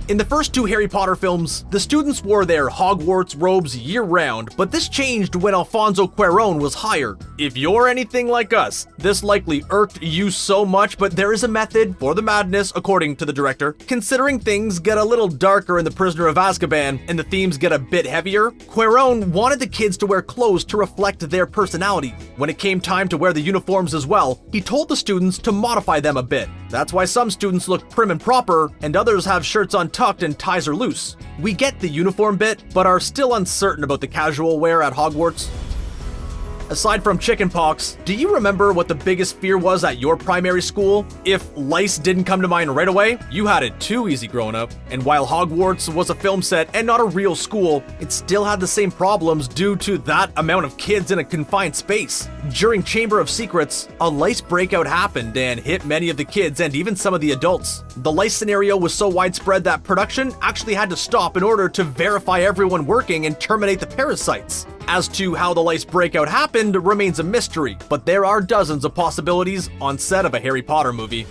In the first two Harry Potter films, the students wore their Hogwarts robes year-round, but this changed when Alfonso Cuarón was hired. If you're anything like us, this likely irked you so much, but there is a method for the madness, according to the director. Considering things get a little darker in The Prisoner of Azkaban and the themes get a bit heavier, Cuarón wanted the kids to wear clothes to reflect their personality. When it came time to wear the uniforms as well, he told the students to modify them a bit. That's why some students look prim and proper, and others have shirts untucked and ties are loose. We get the uniform bit, but are still uncertain about the casual wear at Hogwarts. Aside from chickenpox, do you remember what the biggest fear was at your primary school? If lice didn't come to mind right away, you had it too easy growing up. And while Hogwarts was a film set and not a real school, it still had the same problems due to that amount of kids in a confined space. During Chamber of Secrets, a lice breakout happened and hit many of the kids and even some of the adults. The lice scenario was so widespread that production actually had to stop in order to verify everyone working and terminate the parasites. As to how the lice breakout happened remains a mystery, but there are dozens of possibilities on set of a Harry Potter movie.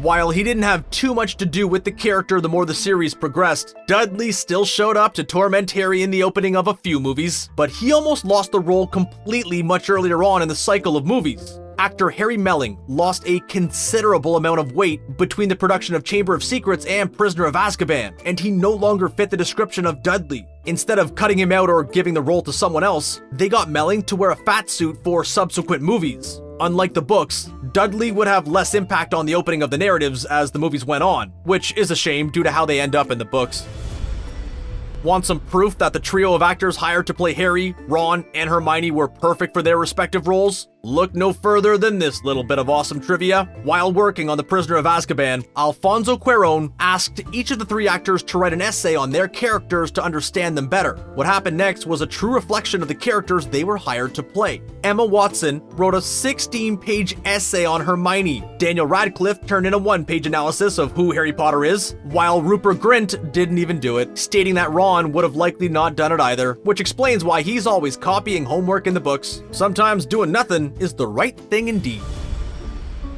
While he didn't have too much to do with the character the more the series progressed, Dudley still showed up to torment Harry in the opening of a few movies, but he almost lost the role completely much earlier on in the cycle of movies. Actor Harry Melling lost a considerable amount of weight between the production of Chamber of Secrets and Prisoner of Azkaban, and he no longer fit the description of Dudley. Instead of cutting him out or giving the role to someone else, they got Melling to wear a fat suit for subsequent movies. Unlike the books, Dudley would have less impact on the opening of the narratives as the movies went on, which is a shame due to how they end up in the books. Want some proof that the trio of actors hired to play Harry, Ron, and Hermione were perfect for their respective roles? Look no further than this little bit of awesome trivia. While working on The Prisoner of Azkaban, Alfonso Cuarón asked each of the three actors to write an essay on their characters to understand them better. What happened next was a true reflection of the characters they were hired to play. Emma Watson wrote a 16-page essay on Hermione. Daniel Radcliffe turned in a 1-page analysis of who Harry Potter is, while Rupert Grint didn't even do it, stating that Ron would have likely not done it either, which explains why he's always copying homework in the books. Sometimes doing nothing is the right thing indeed.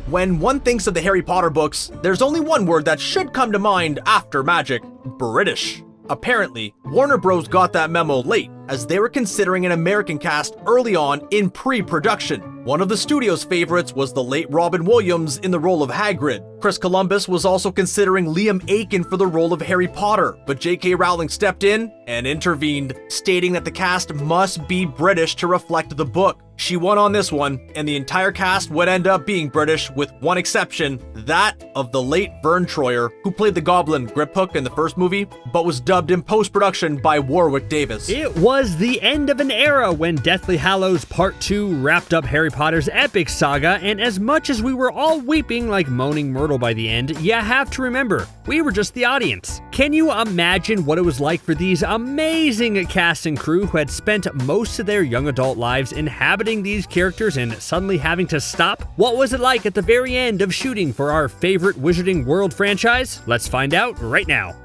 When one thinks of the Harry Potter books, there's only one word that should come to mind after magic: British. Apparently, Warner Bros. Got that memo late, as they were considering an American cast early on in pre-production. One of the studio's favorites was the late Robin Williams in the role of Hagrid. Chris Columbus was also considering Liam Aiken for the role of Harry Potter, but J.K. Rowling stepped in and intervened, stating that the cast must be British to reflect the book. She won on this one, and the entire cast would end up being British with one exception, that of the late Vern Troyer, who played the goblin Griphook in the first movie, but was dubbed in post-production by Warwick Davis. It was the end of an era when Deathly Hallows Part 2 wrapped up Harry Potter's epic saga, and as much as we were all weeping like Moaning Myrtle by the end, you have to remember, we were just the audience. Can you imagine what it was like for these amazing cast and crew who had spent most of their young adult lives inhabiting these characters and suddenly having to stop? What was it like at the very end of shooting for our favorite Wizarding World franchise? Let's find out right now.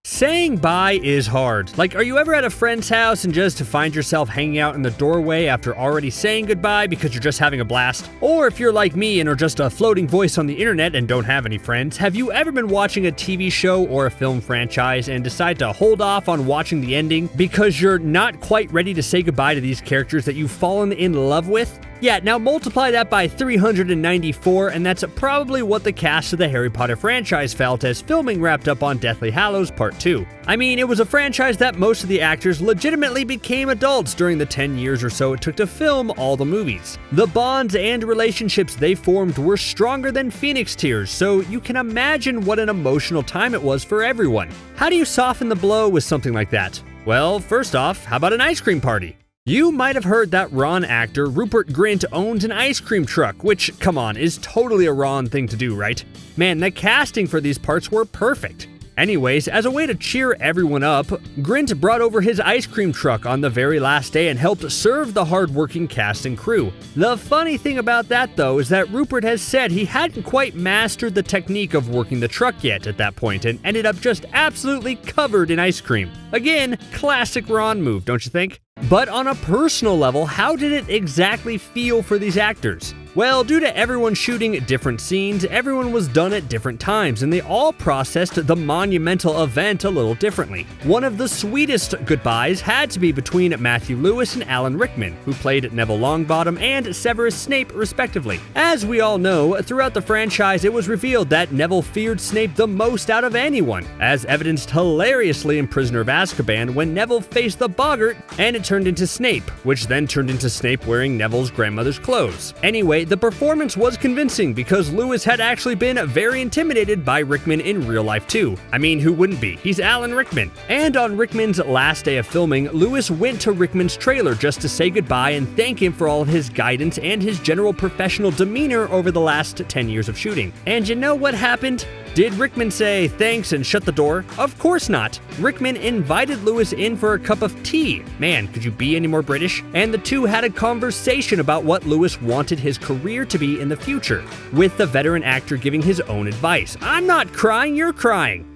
Saying bye is hard. Like, are you ever at a friend's house and just find yourself hanging out in the doorway after already saying goodbye because you're just having a blast? Or if you're like me and are just a floating voice on the internet and don't have any friends, have you ever been watching a TV show or a film franchise and decide to hold off on watching the ending because you're not quite ready to say goodbye to these characters that you've fallen in love with? Yeah, now multiply that by 394, and that's probably what the cast of the Harry Potter franchise felt as filming wrapped up on Deathly Hallows Part 2. I mean, it was a franchise that most of the actors legitimately became adults during the 10 years or so it took to film all the movies. The bonds and relationships they formed were stronger than Phoenix Tears, so you can imagine what an emotional time it was for everyone. How do you soften the blow with something like that? Well, first off, how about an ice cream party? You might have heard that Ron actor Rupert Grint owns an ice cream truck, which, come on, is totally a Ron thing to do, right? Man, the casting for these parts were perfect. Anyways, as a way to cheer everyone up, Grint brought over his ice cream truck on the very last day and helped serve the hardworking cast and crew. The funny thing about that, though, is that Rupert has said he hadn't quite mastered the technique of working the truck yet at that point and ended up just absolutely covered in ice cream. Again, classic Ron move, don't you think? But on a personal level, how did it exactly feel for these actors? Well, due to everyone shooting different scenes, everyone was done at different times, and they all processed the monumental event a little differently. One of the sweetest goodbyes had to be between Matthew Lewis and Alan Rickman, who played Neville Longbottom and Severus Snape, respectively. As we all know, throughout the franchise, it was revealed that Neville feared Snape the most out of anyone, as evidenced hilariously in Prisoner of Azkaban when Neville faced the boggart and it turned into Snape, which then turned into Snape wearing Neville's grandmother's clothes. Anyway, the performance was convincing because Lewis had actually been very intimidated by Rickman in real life too. I mean, who wouldn't be? He's Alan Rickman. And on Rickman's last day of filming, Lewis went to Rickman's trailer just to say goodbye and thank him for all of his guidance and his general professional demeanor over the last 10 years of shooting. And you know what happened? Did Rickman say thanks and shut the door? Of course not. Rickman invited Lewis in for a cup of tea. Man, could you be any more British? And the two had a conversation about what Lewis wanted his career to be in the future, with the veteran actor giving his own advice. I'm not crying, you're crying.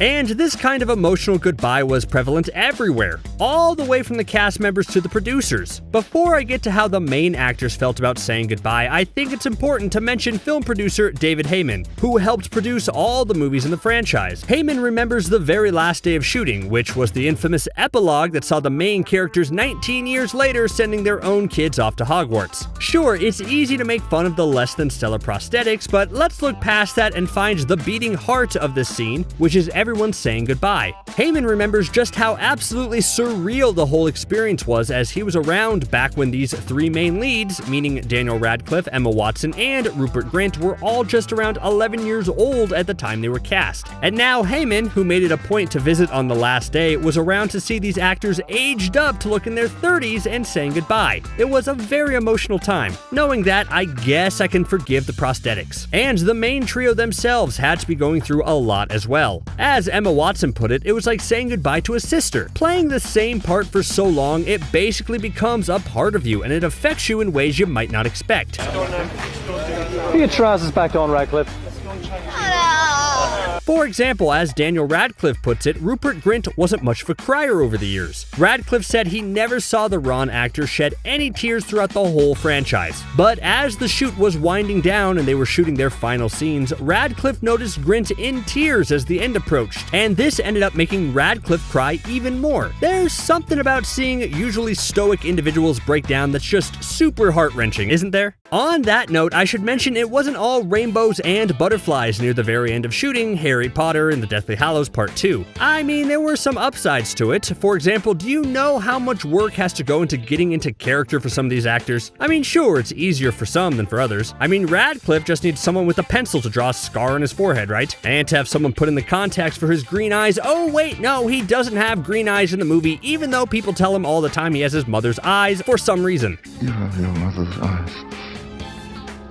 And this kind of emotional goodbye was prevalent everywhere, all the way from the cast members to the producers. Before I get to how the main actors felt about saying goodbye, I think it's important to mention film producer David Heyman, who helped produce all the movies in the franchise. Heyman remembers the very last day of shooting, which was the infamous epilogue that saw the main characters 19 years later sending their own kids off to Hogwarts. Sure, it's easy to make fun of the less than stellar prosthetics, but let's look past that and find the beating heart of this scene, which is everyone saying goodbye. Heyman remembers just how absolutely surreal the whole experience was, as he was around back when these three main leads, meaning Daniel Radcliffe, Emma Watson, and Rupert Grint, were all just around 11 years old at the time they were cast. And now Heyman, who made it a point to visit on the last day, was around to see these actors aged up to look in their 30s and saying goodbye. It was a very emotional time. Knowing that, I guess I can forgive the prosthetics. And the main trio themselves had to be going through a lot as well. As Emma Watson put it, it was like saying goodbye to a sister. Playing the same part for so long, it basically becomes a part of you, and it affects you in ways you might not expect. Put your trousers back on, Radcliffe. For example, as Daniel Radcliffe puts it, Rupert Grint wasn't much of a crier over the years. Radcliffe said he never saw the Ron actor shed any tears throughout the whole franchise. But as the shoot was winding down and they were shooting their final scenes, Radcliffe noticed Grint in tears as the end approached, and this ended up making Radcliffe cry even more. There's something about seeing usually stoic individuals break down that's just super heart-wrenching, isn't there? On that note, I should mention it wasn't all rainbows and butterflies near the very end of shooting Harry Potter and the Deathly Hallows Part 2. I mean, there were some upsides to it. For example, do you know how much work has to go into getting into character for some of these actors? I mean, sure, it's easier for some than for others. I mean, Radcliffe just needs someone with a pencil to draw a scar on his forehead, right? And to have someone put in the contacts for his green eyes. Oh wait, no, he doesn't have green eyes in the movie, even though people tell him all the time he has his mother's eyes for some reason. You have your mother's eyes.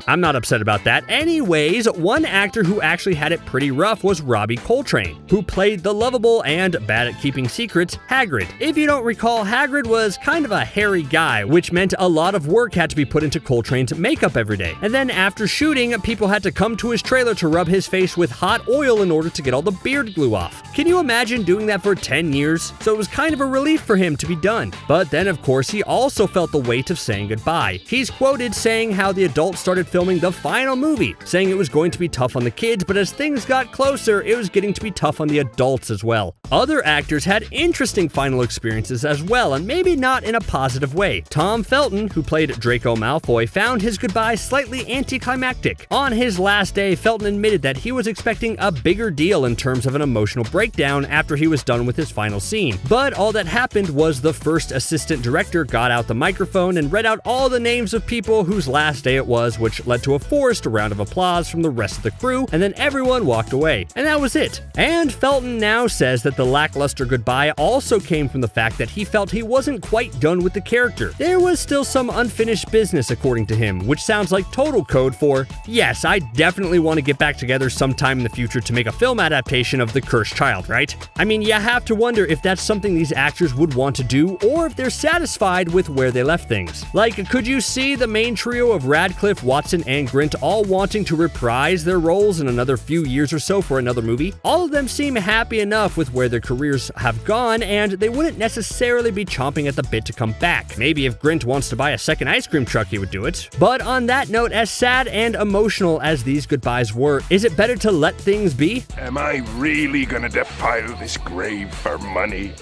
I'm not upset about that. Anyways, one actor who actually had it pretty rough was Robbie Coltrane, who played the lovable and bad at keeping secrets Hagrid. If you don't recall, Hagrid was kind of a hairy guy, which meant a lot of work had to be put into Coltrane's makeup every day. And then after shooting, people had to come to his trailer to rub his face with hot oil in order to get all the beard glue off. Can you imagine doing that for 10 years? So it was kind of a relief for him to be done. But then of course he also felt the weight of saying goodbye. He's quoted saying how the adults started filming the final movie, saying it was going to be tough on the kids, but as things got closer, it was getting to be tough on the adults as well. Other actors had interesting final experiences as well, and maybe not in a positive way. Tom Felton, who played Draco Malfoy, found his goodbye slightly anticlimactic. On his last day, Felton admitted that he was expecting a bigger deal in terms of an emotional breakdown after he was done with his final scene. But all that happened was the first assistant director got out the microphone and read out all the names of people whose last day it was, which led to a forced round of applause from the rest of the crew, and then everyone walked away. And that was it. And Felton now says that the lackluster goodbye also came from the fact that he felt he wasn't quite done with the character. There was still some unfinished business, according to him, which sounds like total code for, yes, I definitely want to get back together sometime in the future to make a film adaptation of The Cursed Child, right? I mean, you have to wonder if that's something these actors would want to do, or if they're satisfied with where they left things. Like, could you see the main trio of Radcliffe, Watson, and Grint all wanting to reprise their roles in another few years or so for another movie? All of them seem happy enough with where their careers have gone, and they wouldn't necessarily be chomping at the bit to come back. Maybe if Grint wants to buy a second ice cream truck, he would do it. But on that note, as sad and emotional as these goodbyes were, is it better to let things be? Am I really gonna defile this grave for money?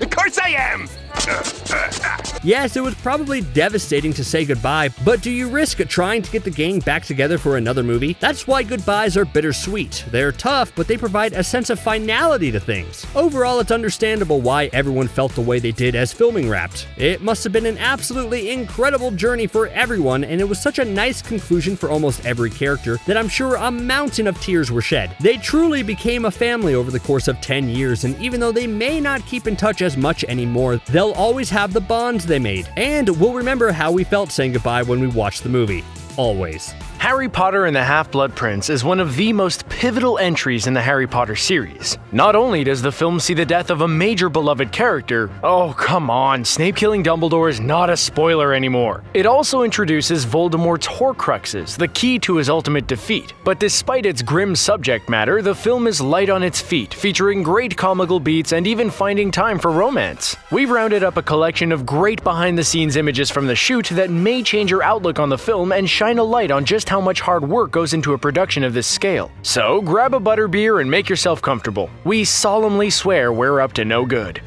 Of course I am! Yes, it was probably devastating to say goodbye, but do you risk trying to get the gang back together for another movie? That's why goodbyes are bittersweet. They're tough, but they provide a sense of finality to things. Overall, it's understandable why everyone felt the way they did as filming wrapped. It must have been an absolutely incredible journey for everyone, and it was such a nice conclusion for almost every character that I'm sure a mountain of tears were shed. They truly became a family over the course of 10 years, and even though they may not keep in touch as much anymore, they'll always have the bonds they made, and we'll remember how we felt saying goodbye when we watched the movie. Always. Harry Potter and the Half-Blood Prince is one of the most pivotal entries in the Harry Potter series. Not only does the film see the death of a major beloved character, oh come on, Snape killing Dumbledore is not a spoiler anymore. It also introduces Voldemort's Horcruxes, the key to his ultimate defeat. But despite its grim subject matter, the film is light on its feet, featuring great comical beats and even finding time for romance. We've rounded up a collection of great behind-the-scenes images from the shoot that may change your outlook on the film and shine a light on just how much hard work goes into a production of this scale. So grab a butterbeer and make yourself comfortable. We solemnly swear we're up to no good.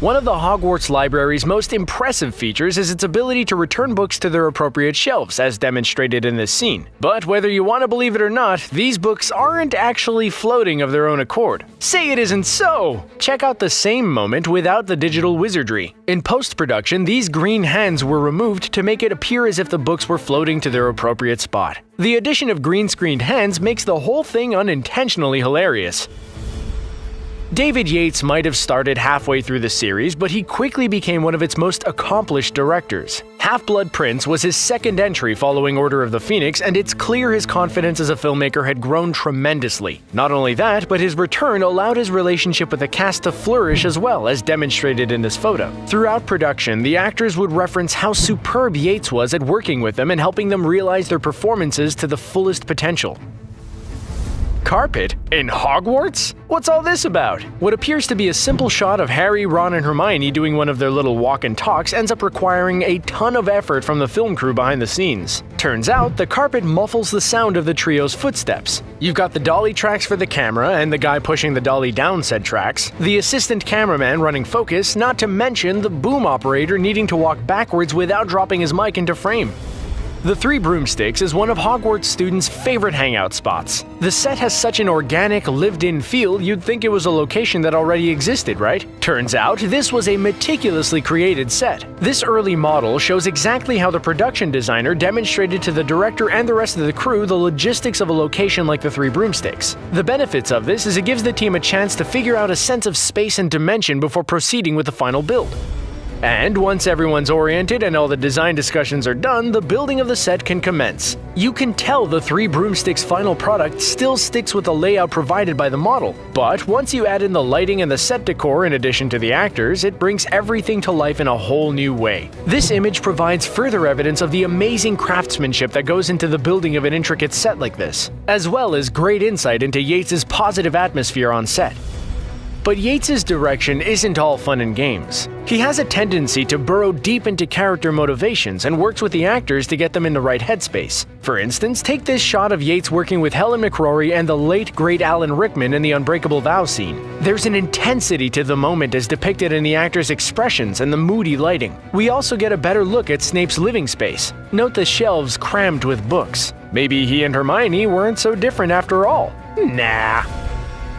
One of the Hogwarts library's most impressive features is its ability to return books to their appropriate shelves, as demonstrated in this scene. But whether you want to believe it or not, these books aren't actually floating of their own accord. Say it isn't so! Check out the same moment without the digital wizardry. In post-production, these green hands were removed to make it appear as if the books were floating to their appropriate spot. The addition of green-screened hands makes the whole thing unintentionally hilarious. David Yates might have started halfway through the series, but he quickly became one of its most accomplished directors. Half-Blood Prince was his second entry following Order of the Phoenix, and it's clear his confidence as a filmmaker had grown tremendously. Not only that, but his return allowed his relationship with the cast to flourish as well, as demonstrated in this photo. Throughout production, the actors would reference how superb Yates was at working with them and helping them realize their performances to the fullest potential. Carpet? In Hogwarts? What's all this about? What appears to be a simple shot of Harry, Ron, and Hermione doing one of their little walk and talks ends up requiring a ton of effort from the film crew behind the scenes. Turns out, the carpet muffles the sound of the trio's footsteps. You've got the dolly tracks for the camera and the guy pushing the dolly down said tracks, the assistant cameraman running focus, not to mention the boom operator needing to walk backwards without dropping his mic into frame. The Three Broomsticks is one of Hogwarts students' favorite hangout spots. The set has such an organic, lived-in feel you'd think it was a location that already existed, right? Turns out, this was a meticulously created set. This early model shows exactly how the production designer demonstrated to the director and the rest of the crew the logistics of a location like the Three Broomsticks. The benefits of this is it gives the team a chance to figure out a sense of space and dimension before proceeding with the final build. And once everyone's oriented and all the design discussions are done, the building of the set can commence. You can tell the Three Broomsticks final product still sticks with the layout provided by the model, but once you add in the lighting and the set decor in addition to the actors, it brings everything to life in a whole new way. This image provides further evidence of the amazing craftsmanship that goes into the building of an intricate set like this, as well as great insight into Yates's positive atmosphere on set. But Yates's direction isn't all fun and games. He has a tendency to burrow deep into character motivations and works with the actors to get them in the right headspace. For instance, take this shot of Yates working with Helen McCrory and the late great Alan Rickman in the Unbreakable Vow scene. There's an intensity to the moment as depicted in the actors' expressions and the moody lighting. We also get a better look at Snape's living space. Note the shelves crammed with books. Maybe he and Hermione weren't so different after all. Nah.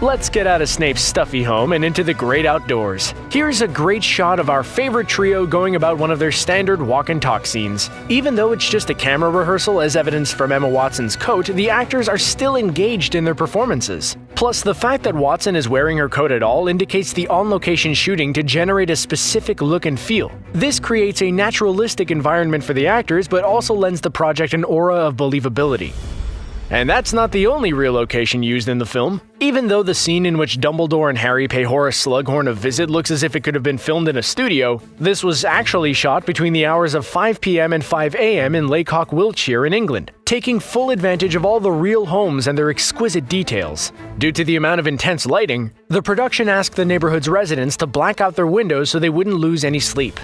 Let's get out of Snape's stuffy home and into the great outdoors. Here's a great shot of our favorite trio going about one of their standard walk and talk scenes. Even though it's just a camera rehearsal as evidenced from Emma Watson's coat, the actors are still engaged in their performances. Plus, the fact that Watson is wearing her coat at all indicates the on-location shooting to generate a specific look and feel. This creates a naturalistic environment for the actors, but also lends the project an aura of believability. And that's not the only real location used in the film. Even though the scene in which Dumbledore and Harry pay Horace Slughorn a visit looks as if it could have been filmed in a studio, this was actually shot between the hours of 5 p.m. and 5 a.m. in Laycock, Wiltshire in England, taking full advantage of all the real homes and their exquisite details. Due to the amount of intense lighting, the production asked the neighborhood's residents to black out their windows so they wouldn't lose any sleep.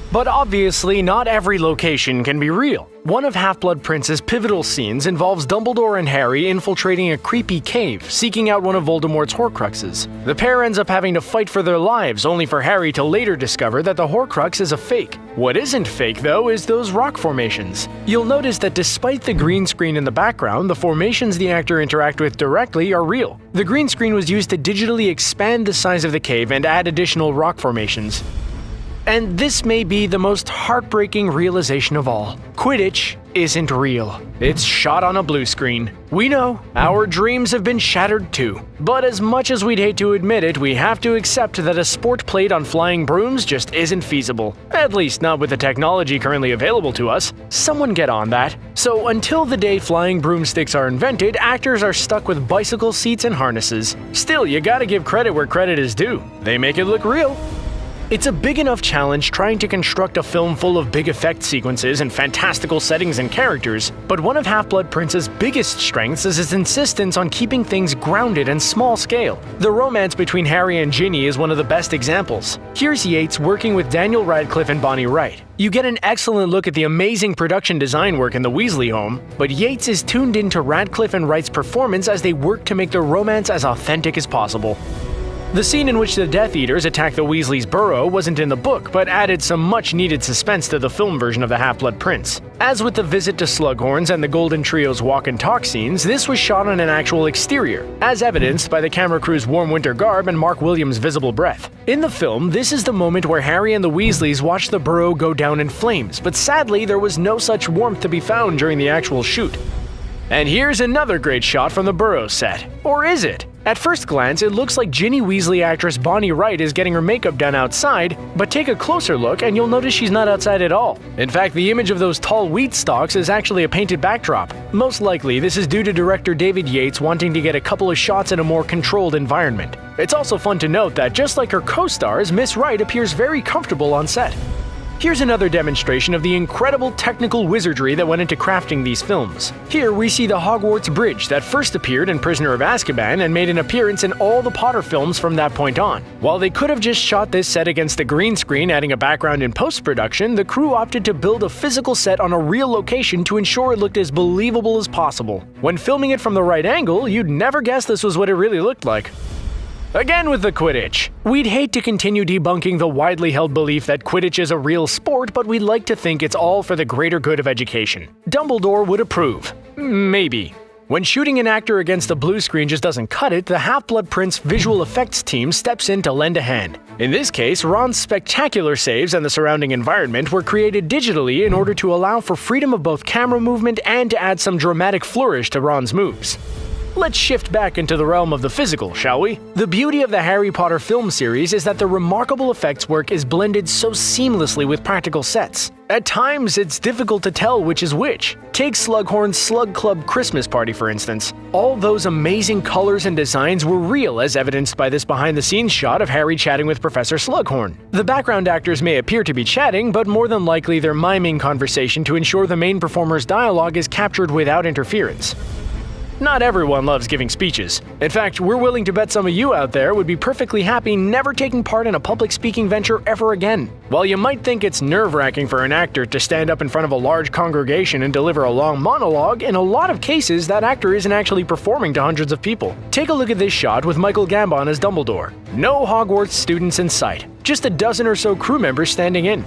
But obviously, not every location can be real. One of Half-Blood Prince's pivotal scenes involves Dumbledore and Harry infiltrating a creepy cave, seeking out one of Voldemort's Horcruxes. The pair ends up having to fight for their lives, only for Harry to later discover that the Horcrux is a fake. What isn't fake, though, is those rock formations. You'll notice that despite the green screen in the background, the formations the actor interact with directly are real. The green screen was used to digitally expand the size of the cave and add additional rock formations. And this may be the most heartbreaking realization of all. Quidditch isn't real. It's shot on a blue screen. We know, our dreams have been shattered too. But as much as we'd hate to admit it, we have to accept that a sport played on flying brooms just isn't feasible. At least not with the technology currently available to us. Someone get on that. So until the day flying broomsticks are invented, actors are stuck with bicycle seats and harnesses. Still, you gotta give credit where credit is due. They make it look real. It's a big enough challenge trying to construct a film full of big effect sequences and fantastical settings and characters, but one of Half-Blood Prince's biggest strengths is his insistence on keeping things grounded and small scale. The romance between Harry and Ginny is one of the best examples. Here's Yates working with Daniel Radcliffe and Bonnie Wright. You get an excellent look at the amazing production design work in the Weasley home, but Yates is tuned into Radcliffe and Wright's performance as they work to make their romance as authentic as possible. The scene in which the Death Eaters attack the Weasleys' burrow wasn't in the book, but added some much-needed suspense to the film version of The Half-Blood Prince. As with the visit to Slughorn's and the Golden Trio's walk and talk scenes, this was shot on an actual exterior, as evidenced by the camera crew's warm winter garb and Mark Williams' visible breath. In the film, this is the moment where Harry and the Weasleys watch the burrow go down in flames, but sadly there was no such warmth to be found during the actual shoot. And here's another great shot from the burrow set. Or is it? At first glance, it looks like Ginny Weasley actress Bonnie Wright is getting her makeup done outside, but take a closer look and you'll notice she's not outside at all. In fact, the image of those tall wheat stalks is actually a painted backdrop. Most likely, this is due to director David Yates wanting to get a couple of shots in a more controlled environment. It's also fun to note that just like her co-stars, Miss Wright appears very comfortable on set. Here's another demonstration of the incredible technical wizardry that went into crafting these films. Here we see the Hogwarts Bridge that first appeared in Prisoner of Azkaban and made an appearance in all the Potter films from that point on. While they could have just shot this set against a green screen adding a background in post-production, the crew opted to build a physical set on a real location to ensure it looked as believable as possible. When filming it from the right angle, you'd never guess this was what it really looked like. Again with the Quidditch. We'd hate to continue debunking the widely held belief that Quidditch is a real sport, but we'd like to think it's all for the greater good of education. Dumbledore would approve. Maybe. When shooting an actor against a blue screen just doesn't cut it, the Half-Blood Prince visual effects team steps in to lend a hand. In this case, Ron's spectacular saves and the surrounding environment were created digitally in order to allow for freedom of both camera movement and to add some dramatic flourish to Ron's moves. let's shift back into the realm of the physical, shall we? The beauty of the Harry Potter film series is that the remarkable effects work is blended so seamlessly with practical sets. At times, it's difficult to tell which is which. Take Slughorn's Slug Club Christmas Party, for instance. All those amazing colors and designs were real, as evidenced by this behind-the-scenes shot of Harry chatting with Professor Slughorn. The background actors may appear to be chatting, but more than likely they're miming conversation to ensure the main performer's dialogue is captured without interference. Not everyone loves giving speeches. In fact, we're willing to bet some of you out there would be perfectly happy never taking part in a public speaking venture ever again. While you might think it's nerve-wracking for an actor to stand up in front of a large congregation and deliver a long monologue, in a lot of cases that actor isn't actually performing to hundreds of people. Take a look at this shot with Michael Gambon as Dumbledore. No Hogwarts students in sight, just a dozen or so crew members standing in.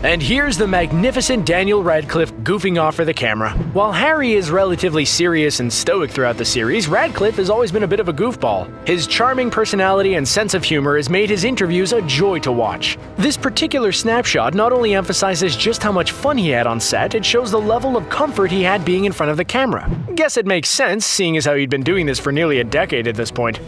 And here's the magnificent Daniel Radcliffe goofing off for the camera. While Harry is relatively serious and stoic throughout the series, Radcliffe has always been a bit of a goofball. His charming personality and sense of humor has made his interviews a joy to watch. This particular snapshot not only emphasizes just how much fun he had on set, it shows the level of comfort he had being in front of the camera. Guess it makes sense, seeing as how he'd been doing this for nearly a decade at this point.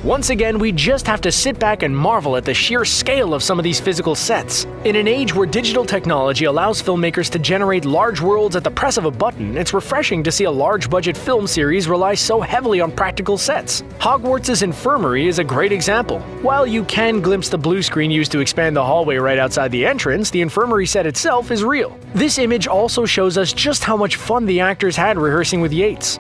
Once again, we just have to sit back and marvel at the sheer scale of some of these physical sets. In an age where digital technology allows filmmakers to generate large worlds at the press of a button, it's refreshing to see a large-budget film series rely so heavily on practical sets. Hogwarts' infirmary is a great example. While you can glimpse the blue screen used to expand the hallway right outside the entrance, the infirmary set itself is real. This image also shows us just how much fun the actors had rehearsing with Yates.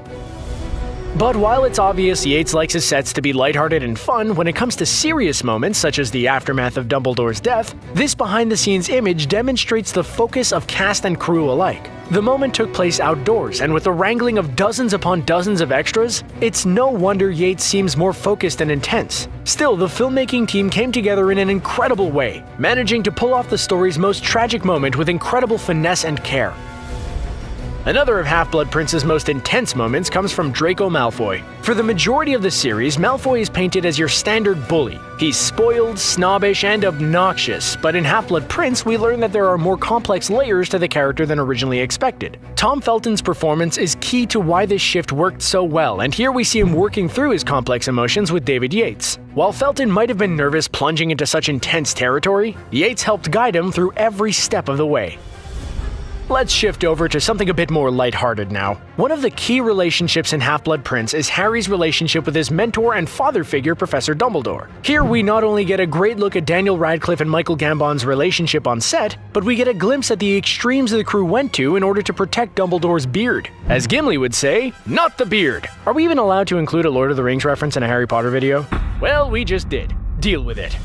But while it's obvious Yates likes his sets to be lighthearted and fun, when it comes to serious moments such as the aftermath of Dumbledore's death, this behind-the-scenes image demonstrates the focus of cast and crew alike. The moment took place outdoors, and with the wrangling of dozens upon dozens of extras, it's no wonder Yates seems more focused and intense. Still, the filmmaking team came together in an incredible way, managing to pull off the story's most tragic moment with incredible finesse and care. Another of Half-Blood Prince's most intense moments comes from Draco Malfoy. For the majority of the series, Malfoy is painted as your standard bully. He's spoiled, snobbish, and obnoxious, but in Half-Blood Prince, we learn that there are more complex layers to the character than originally expected. Tom Felton's performance is key to why this shift worked so well, and here we see him working through his complex emotions with David Yates. While Felton might have been nervous plunging into such intense territory, Yates helped guide him through every step of the way. Let's shift over to something a bit more lighthearted now. One of the key relationships in Half-Blood Prince is Harry's relationship with his mentor and father figure, Professor Dumbledore. Here we not only get a great look at Daniel Radcliffe and Michael Gambon's relationship on set, but we get a glimpse at the extremes the crew went to in order to protect Dumbledore's beard. As Gimli would say, not the beard. Are we even allowed to include a Lord of the Rings reference in a Harry Potter video? Well, we just did. Deal with it.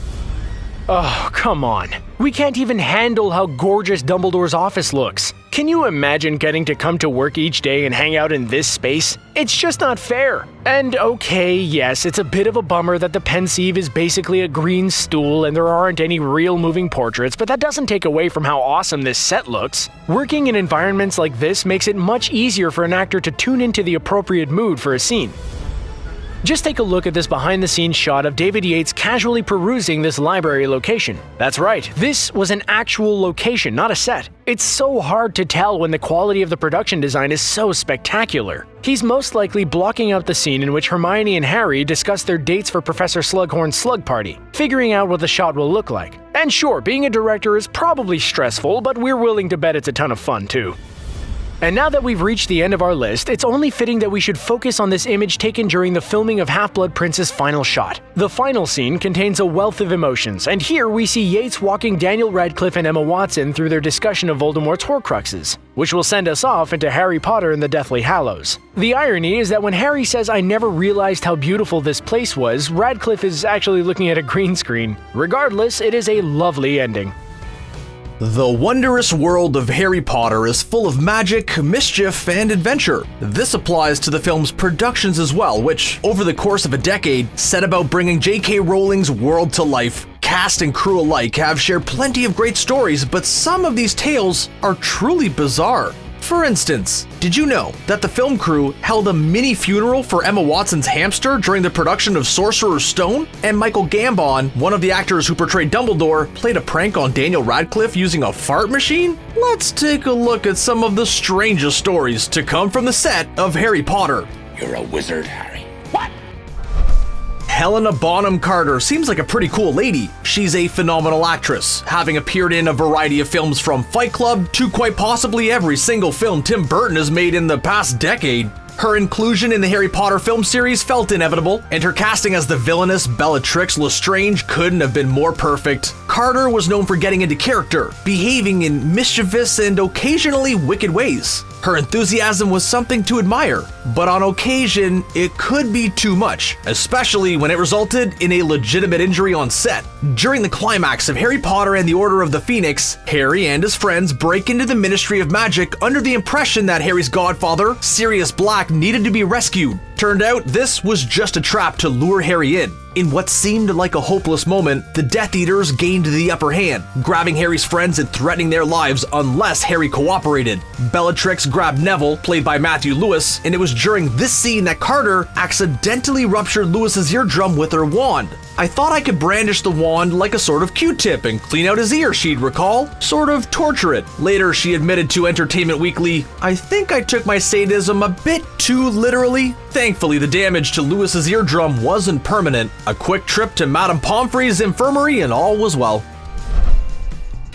Oh, come on. We can't even handle how gorgeous Dumbledore's office looks. Can you imagine getting to come to work each day and hang out in this space? It's just not fair. And okay, yes, it's a bit of a bummer that the Pensieve is basically a green stool and there aren't any real moving portraits, but that doesn't take away from how awesome this set looks. Working in environments like this makes it much easier for an actor to tune into the appropriate mood for a scene. Just take a look at this behind-the-scenes shot of David Yates casually perusing this library location. That's right, this was an actual location, not a set. It's so hard to tell when the quality of the production design is so spectacular. He's most likely blocking out the scene in which Hermione and Harry discuss their dates for Professor Slughorn's slug party, figuring out what the shot will look like. And sure, being a director is probably stressful, but we're willing to bet it's a ton of fun too. And now that we've reached the end of our list, it's only fitting that we should focus on this image taken during the filming of Half-Blood Prince's final shot. The final scene contains a wealth of emotions, and here we see Yates walking Daniel Radcliffe and Emma Watson through their discussion of Voldemort's Horcruxes, which will send us off into Harry Potter and the Deathly Hallows. The irony is that when Harry says, "I never realized how beautiful this place was," Radcliffe is actually looking at a green screen. Regardless, it is a lovely ending. The wondrous world of Harry Potter is full of magic, mischief, and adventure. This applies to the film's productions as well, which, over the course of a decade, set about bringing J.K. Rowling's world to life. Cast and crew alike have shared plenty of great stories, but some of these tales are truly bizarre. For instance, did you know that the film crew held a mini funeral for Emma Watson's hamster during the production of Sorcerer's Stone? And Michael Gambon, one of the actors who portrayed Dumbledore, played a prank on Daniel Radcliffe using a fart machine? Let's take a look at some of the strangest stories to come from the set of Harry Potter. You're a wizard, Harry. Helena Bonham Carter seems like a pretty cool lady. She's a phenomenal actress, having appeared in a variety of films from Fight Club to quite possibly every single film Tim Burton has made in the past decade. Her inclusion in the Harry Potter film series felt inevitable, and her casting as the villainous Bellatrix Lestrange couldn't have been more perfect. Carter was known for getting into character, behaving in mischievous and occasionally wicked ways. Her enthusiasm was something to admire, but on occasion, it could be too much, especially when it resulted in a legitimate injury on set. During the climax of Harry Potter and the Order of the Phoenix, Harry and his friends break into the Ministry of Magic under the impression that Harry's godfather, Sirius Black, needed to be rescued. Turned out, this was just a trap to lure Harry in. In what seemed like a hopeless moment, the Death Eaters gained the upper hand, grabbing Harry's friends and threatening their lives unless Harry cooperated. Bellatrix grabbed Neville, played by Matthew Lewis, and it was during this scene that Carter accidentally ruptured Lewis's eardrum with her wand. I thought I could brandish the wand like a sort of Q-tip and clean out his ear, she'd recall. Sort of torture it. Later, she admitted to Entertainment Weekly, "I think I took my sadism a bit too literally." Thankfully, the damage to Lewis's eardrum wasn't permanent. A quick trip to Madame Pomfrey's infirmary and all was well.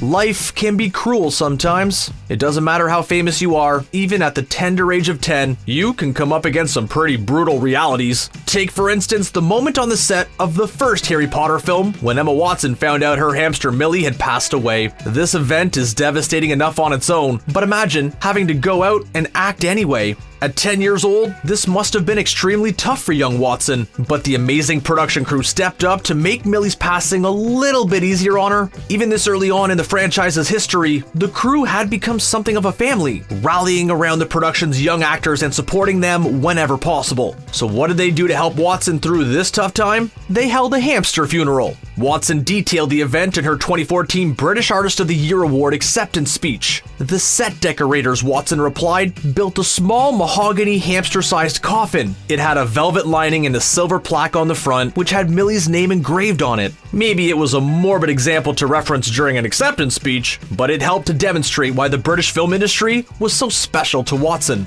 Life can be cruel sometimes. It doesn't matter how famous you are, even at the tender age of 10, you can come up against some pretty brutal realities. Take, for instance, the moment on the set of the first Harry Potter film when Emma Watson found out her hamster Millie had passed away. This event is devastating enough on its own, but imagine having to go out and act anyway. At 10 years old, this must have been extremely tough for young Watson, but the amazing production crew stepped up to make Millie's passing a little bit easier on her. Even this early on in the franchise's history, the crew had become something of a family, rallying around the production's young actors and supporting them whenever possible. So what did they do to help Watson through this tough time? They held a hamster funeral. Watson detailed the event in her 2014 British Artist of the Year Award acceptance speech. The set decorators, Watson replied, built a small mahogany hamster-sized coffin. It had a velvet lining and a silver plaque on the front, which had Millie's name engraved on it. Maybe it was a morbid example to reference during an acceptance speech, but it helped to demonstrate why the British film industry was so special to Watson.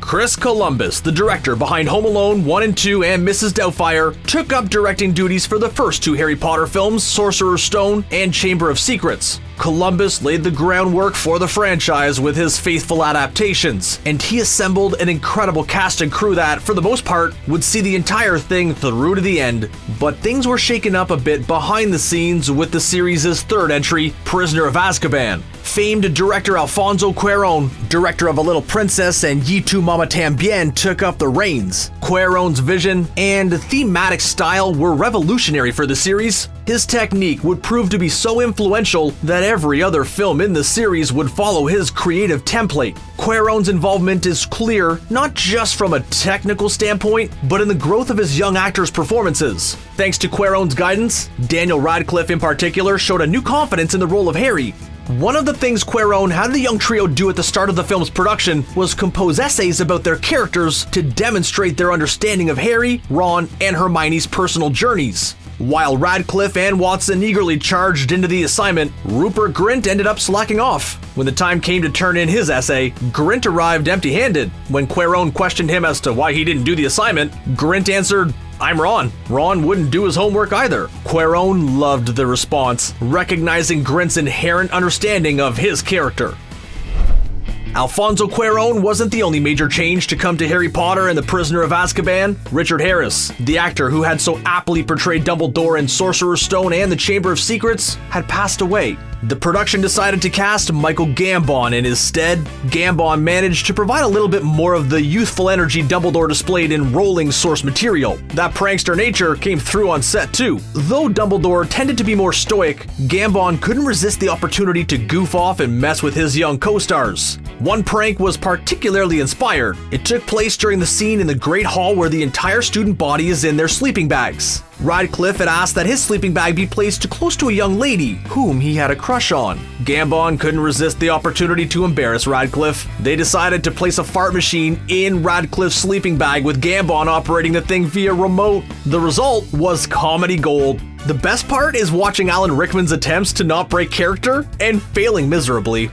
Chris Columbus, the director behind Home Alone 1 and 2 and Mrs. Doubtfire, took up directing duties for the first two Harry Potter films, Sorcerer's Stone and Chamber of Secrets. Columbus laid the groundwork for the franchise with his faithful adaptations, and he assembled an incredible cast and crew that, for the most part, would see the entire thing through to the end. But things were shaken up a bit behind the scenes with the series' third entry, Prisoner of Azkaban. Famed director Alfonso Cuarón, director of A Little Princess and Y Tu Mama Tambien, took up the reins. Cuarón's vision and thematic style were revolutionary for the series. His technique would prove to be so influential that every other film in the series would follow his creative template. Cuarón's involvement is clear, not just from a technical standpoint, but in the growth of his young actors' performances. Thanks to Cuarón's guidance, Daniel Radcliffe in particular showed a new confidence in the role of Harry. One of the things Cuarón had the young trio do at the start of the film's production was compose essays about their characters to demonstrate their understanding of Harry, Ron, and Hermione's personal journeys. While Radcliffe and Watson eagerly charged into the assignment, Rupert Grint ended up slacking off. When the time came to turn in his essay, Grint arrived empty-handed. When Cuarón questioned him as to why he didn't do the assignment, Grint answered, "I'm Ron." Ron wouldn't do his homework either. Cuarón loved the response, recognizing Grint's inherent understanding of his character. Alfonso Cuarón wasn't the only major change to come to Harry Potter and the Prisoner of Azkaban. Richard Harris, the actor who had so aptly portrayed Dumbledore in Sorcerer's Stone and the Chamber of Secrets, had passed away. The production decided to cast Michael Gambon in his stead. Gambon managed to provide a little bit more of the youthful energy Dumbledore displayed in Rowling's source material. That prankster nature came through on set too. Though Dumbledore tended to be more stoic, Gambon couldn't resist the opportunity to goof off and mess with his young co-stars. One prank was particularly inspired. It took place during the scene in the Great Hall where the entire student body is in their sleeping bags. Radcliffe had asked that his sleeping bag be placed close to a young lady whom he had a crush on. Gambon couldn't resist the opportunity to embarrass Radcliffe. They decided to place a fart machine in Radcliffe's sleeping bag with Gambon operating the thing via remote. The result was comedy gold. The best part is watching Alan Rickman's attempts to not break character and failing miserably.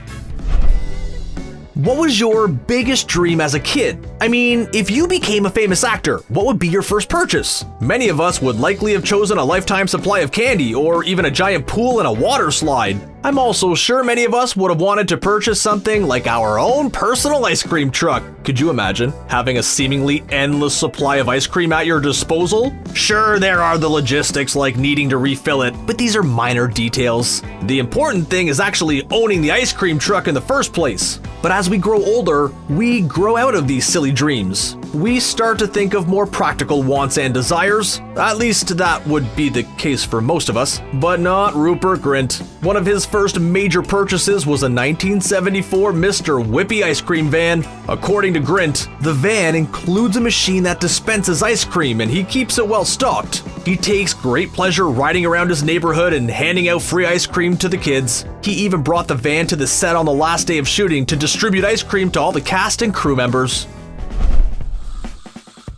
What was your biggest dream as a kid? I mean, if you became a famous actor, what would be your first purchase? Many of us would likely have chosen a lifetime supply of candy or even a giant pool and a water slide. I'm also sure many of us would have wanted to purchase something like our own personal ice cream truck. Could you imagine having a seemingly endless supply of ice cream at your disposal? Sure, there are the logistics like needing to refill it, but these are minor details. The important thing is actually owning the ice cream truck in the first place. But as we grow older, we grow out of these silly dreams. We start to think of more practical wants and desires. At least that would be the case for most of us, but not Rupert Grint. One of his first major purchases was a 1974 Mr. Whippy ice cream van. According to Grint, the van includes a machine that dispenses ice cream and he keeps it well stocked. He takes great pleasure riding around his neighborhood and handing out free ice cream to the kids. He even brought the van to the set on the last day of shooting to distribute ice cream to all the cast and crew members.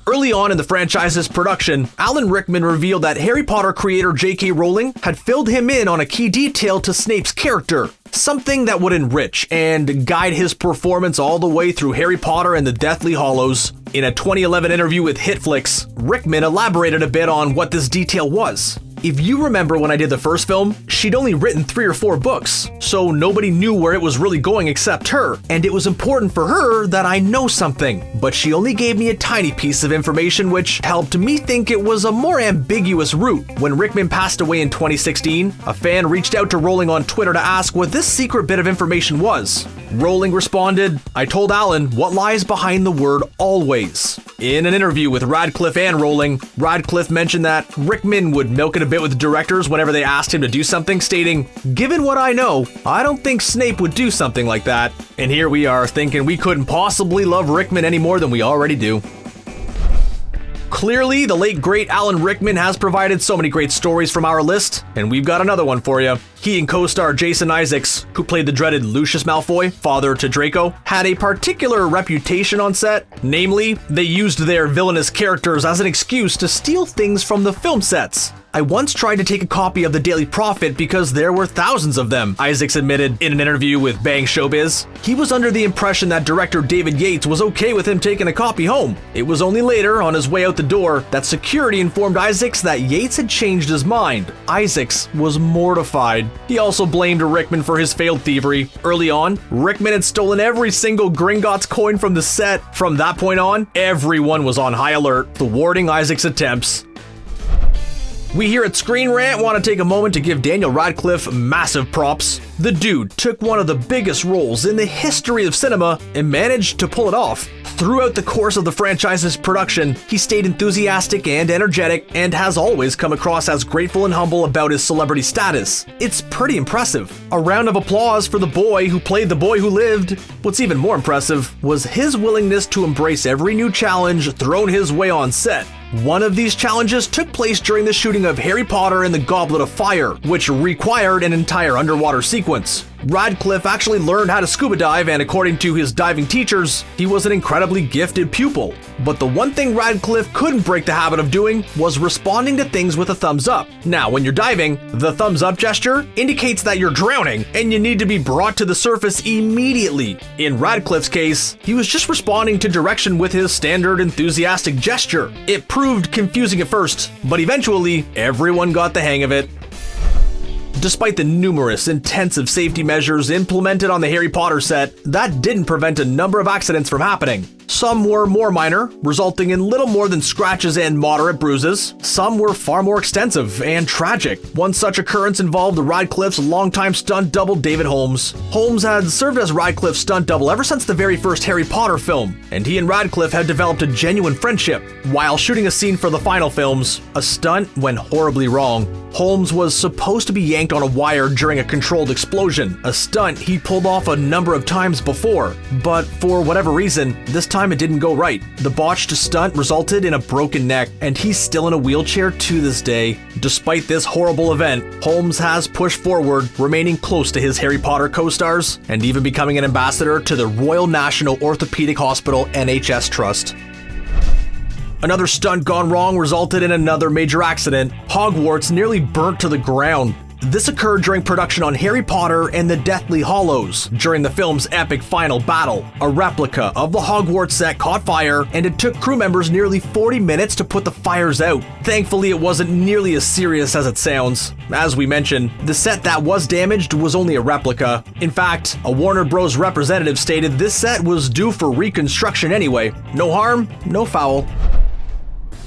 Early on in the franchise's production, Alan Rickman revealed that Harry Potter creator J.K. Rowling had filled him in on a key detail to Snape's character, something that would enrich and guide his performance all the way through Harry Potter and the Deathly Hallows. In a 2011 interview with Hitflix, Rickman elaborated a bit on what this detail was. If you remember when I did the first film, she'd only written 3 or 4 books, so nobody knew where it was really going except her, and it was important for her that I know something, but she only gave me a tiny piece of information which helped me think it was a more ambiguous route. When Rickman passed away in 2016, a fan reached out to Rowling on Twitter to ask what this secret bit of information was. Rowling responded, "I told Alan what lies behind the word always." In an interview with Radcliffe and Rowling, Radcliffe mentioned that Rickman would milk it a bit with the directors whenever they asked him to do something, stating, "Given what I know, I don't think Snape would do something like that." And here we are thinking we couldn't possibly love Rickman any more than we already do. Clearly, the late great Alan Rickman has provided so many great stories from our list, and we've got another one for you. He and co-star Jason Isaacs, who played the dreaded Lucius Malfoy, father to Draco, had a particular reputation on set. Namely, they used their villainous characters as an excuse to steal things from the film sets. "I once tried to take a copy of the Daily Prophet because there were thousands of them," Isaacs admitted in an interview with Bang Showbiz. He was under the impression that director David Yates was okay with him taking a copy home. It was only later, on his way out the door, that security informed Isaacs that Yates had changed his mind. Isaacs was mortified. He also blamed Rickman for his failed thievery. Early on, Rickman had stolen every single Gringotts coin from the set. From that point on, everyone was on high alert, thwarting Isaacs' attempts. We here at Screen Rant want to take a moment to give Daniel Radcliffe massive props. The dude took one of the biggest roles in the history of cinema and managed to pull it off. Throughout the course of the franchise's production, he stayed enthusiastic and energetic and has always come across as grateful and humble about his celebrity status. It's pretty impressive. A round of applause for the boy who played the boy who lived. What's even more impressive was his willingness to embrace every new challenge thrown his way on set. One of these challenges took place during the shooting of Harry Potter and the Goblet of Fire, which required an entire underwater sequence. Radcliffe actually learned how to scuba dive, and according to his diving teachers, he was an incredibly gifted pupil. But the one thing Radcliffe couldn't break the habit of doing was responding to things with a thumbs up. Now, when you're diving, the thumbs up gesture indicates that you're drowning and you need to be brought to the surface immediately. In Radcliffe's case, he was just responding to direction with his standard enthusiastic gesture. It proved confusing at first, but eventually, everyone got the hang of it. Despite the numerous intensive safety measures implemented on the Harry Potter set, that didn't prevent a number of accidents from happening. Some were more minor, resulting in little more than scratches and moderate bruises. Some were far more extensive and tragic. One such occurrence involved Radcliffe's longtime stunt double David Holmes. Holmes had served as Radcliffe's stunt double ever since the very first Harry Potter film, and he and Radcliffe had developed a genuine friendship. While shooting a scene for the final films, a stunt went horribly wrong. Holmes was supposed to be yanked on a wire during a controlled explosion, a stunt he pulled off a number of times before, but for whatever reason, this time it didn't go right. The botched stunt resulted in a broken neck, and he's still in a wheelchair to this day. Despite this horrible event, Holmes has pushed forward, remaining close to his Harry Potter co-stars, and even becoming an ambassador to the Royal National Orthopaedic Hospital NHS Trust. Another stunt gone wrong resulted in another major accident. Hogwarts nearly burnt to the ground. This occurred during production on Harry Potter and the Deathly Hallows. During the film's epic final battle, a replica of the Hogwarts set caught fire, and it took crew members nearly 40 minutes to put the fires out. Thankfully, it wasn't nearly as serious as it sounds. As we mentioned, the set that was damaged was only a replica. In fact, a Warner Bros. Representative stated this set was due for reconstruction anyway. No harm, no foul.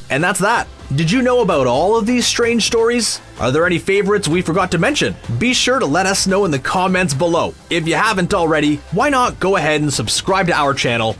And that's that. Did you know about all of these strange stories? Are there any favorites we forgot to mention? Be sure to let us know in the comments below. If you haven't already, why not go ahead and subscribe to our channel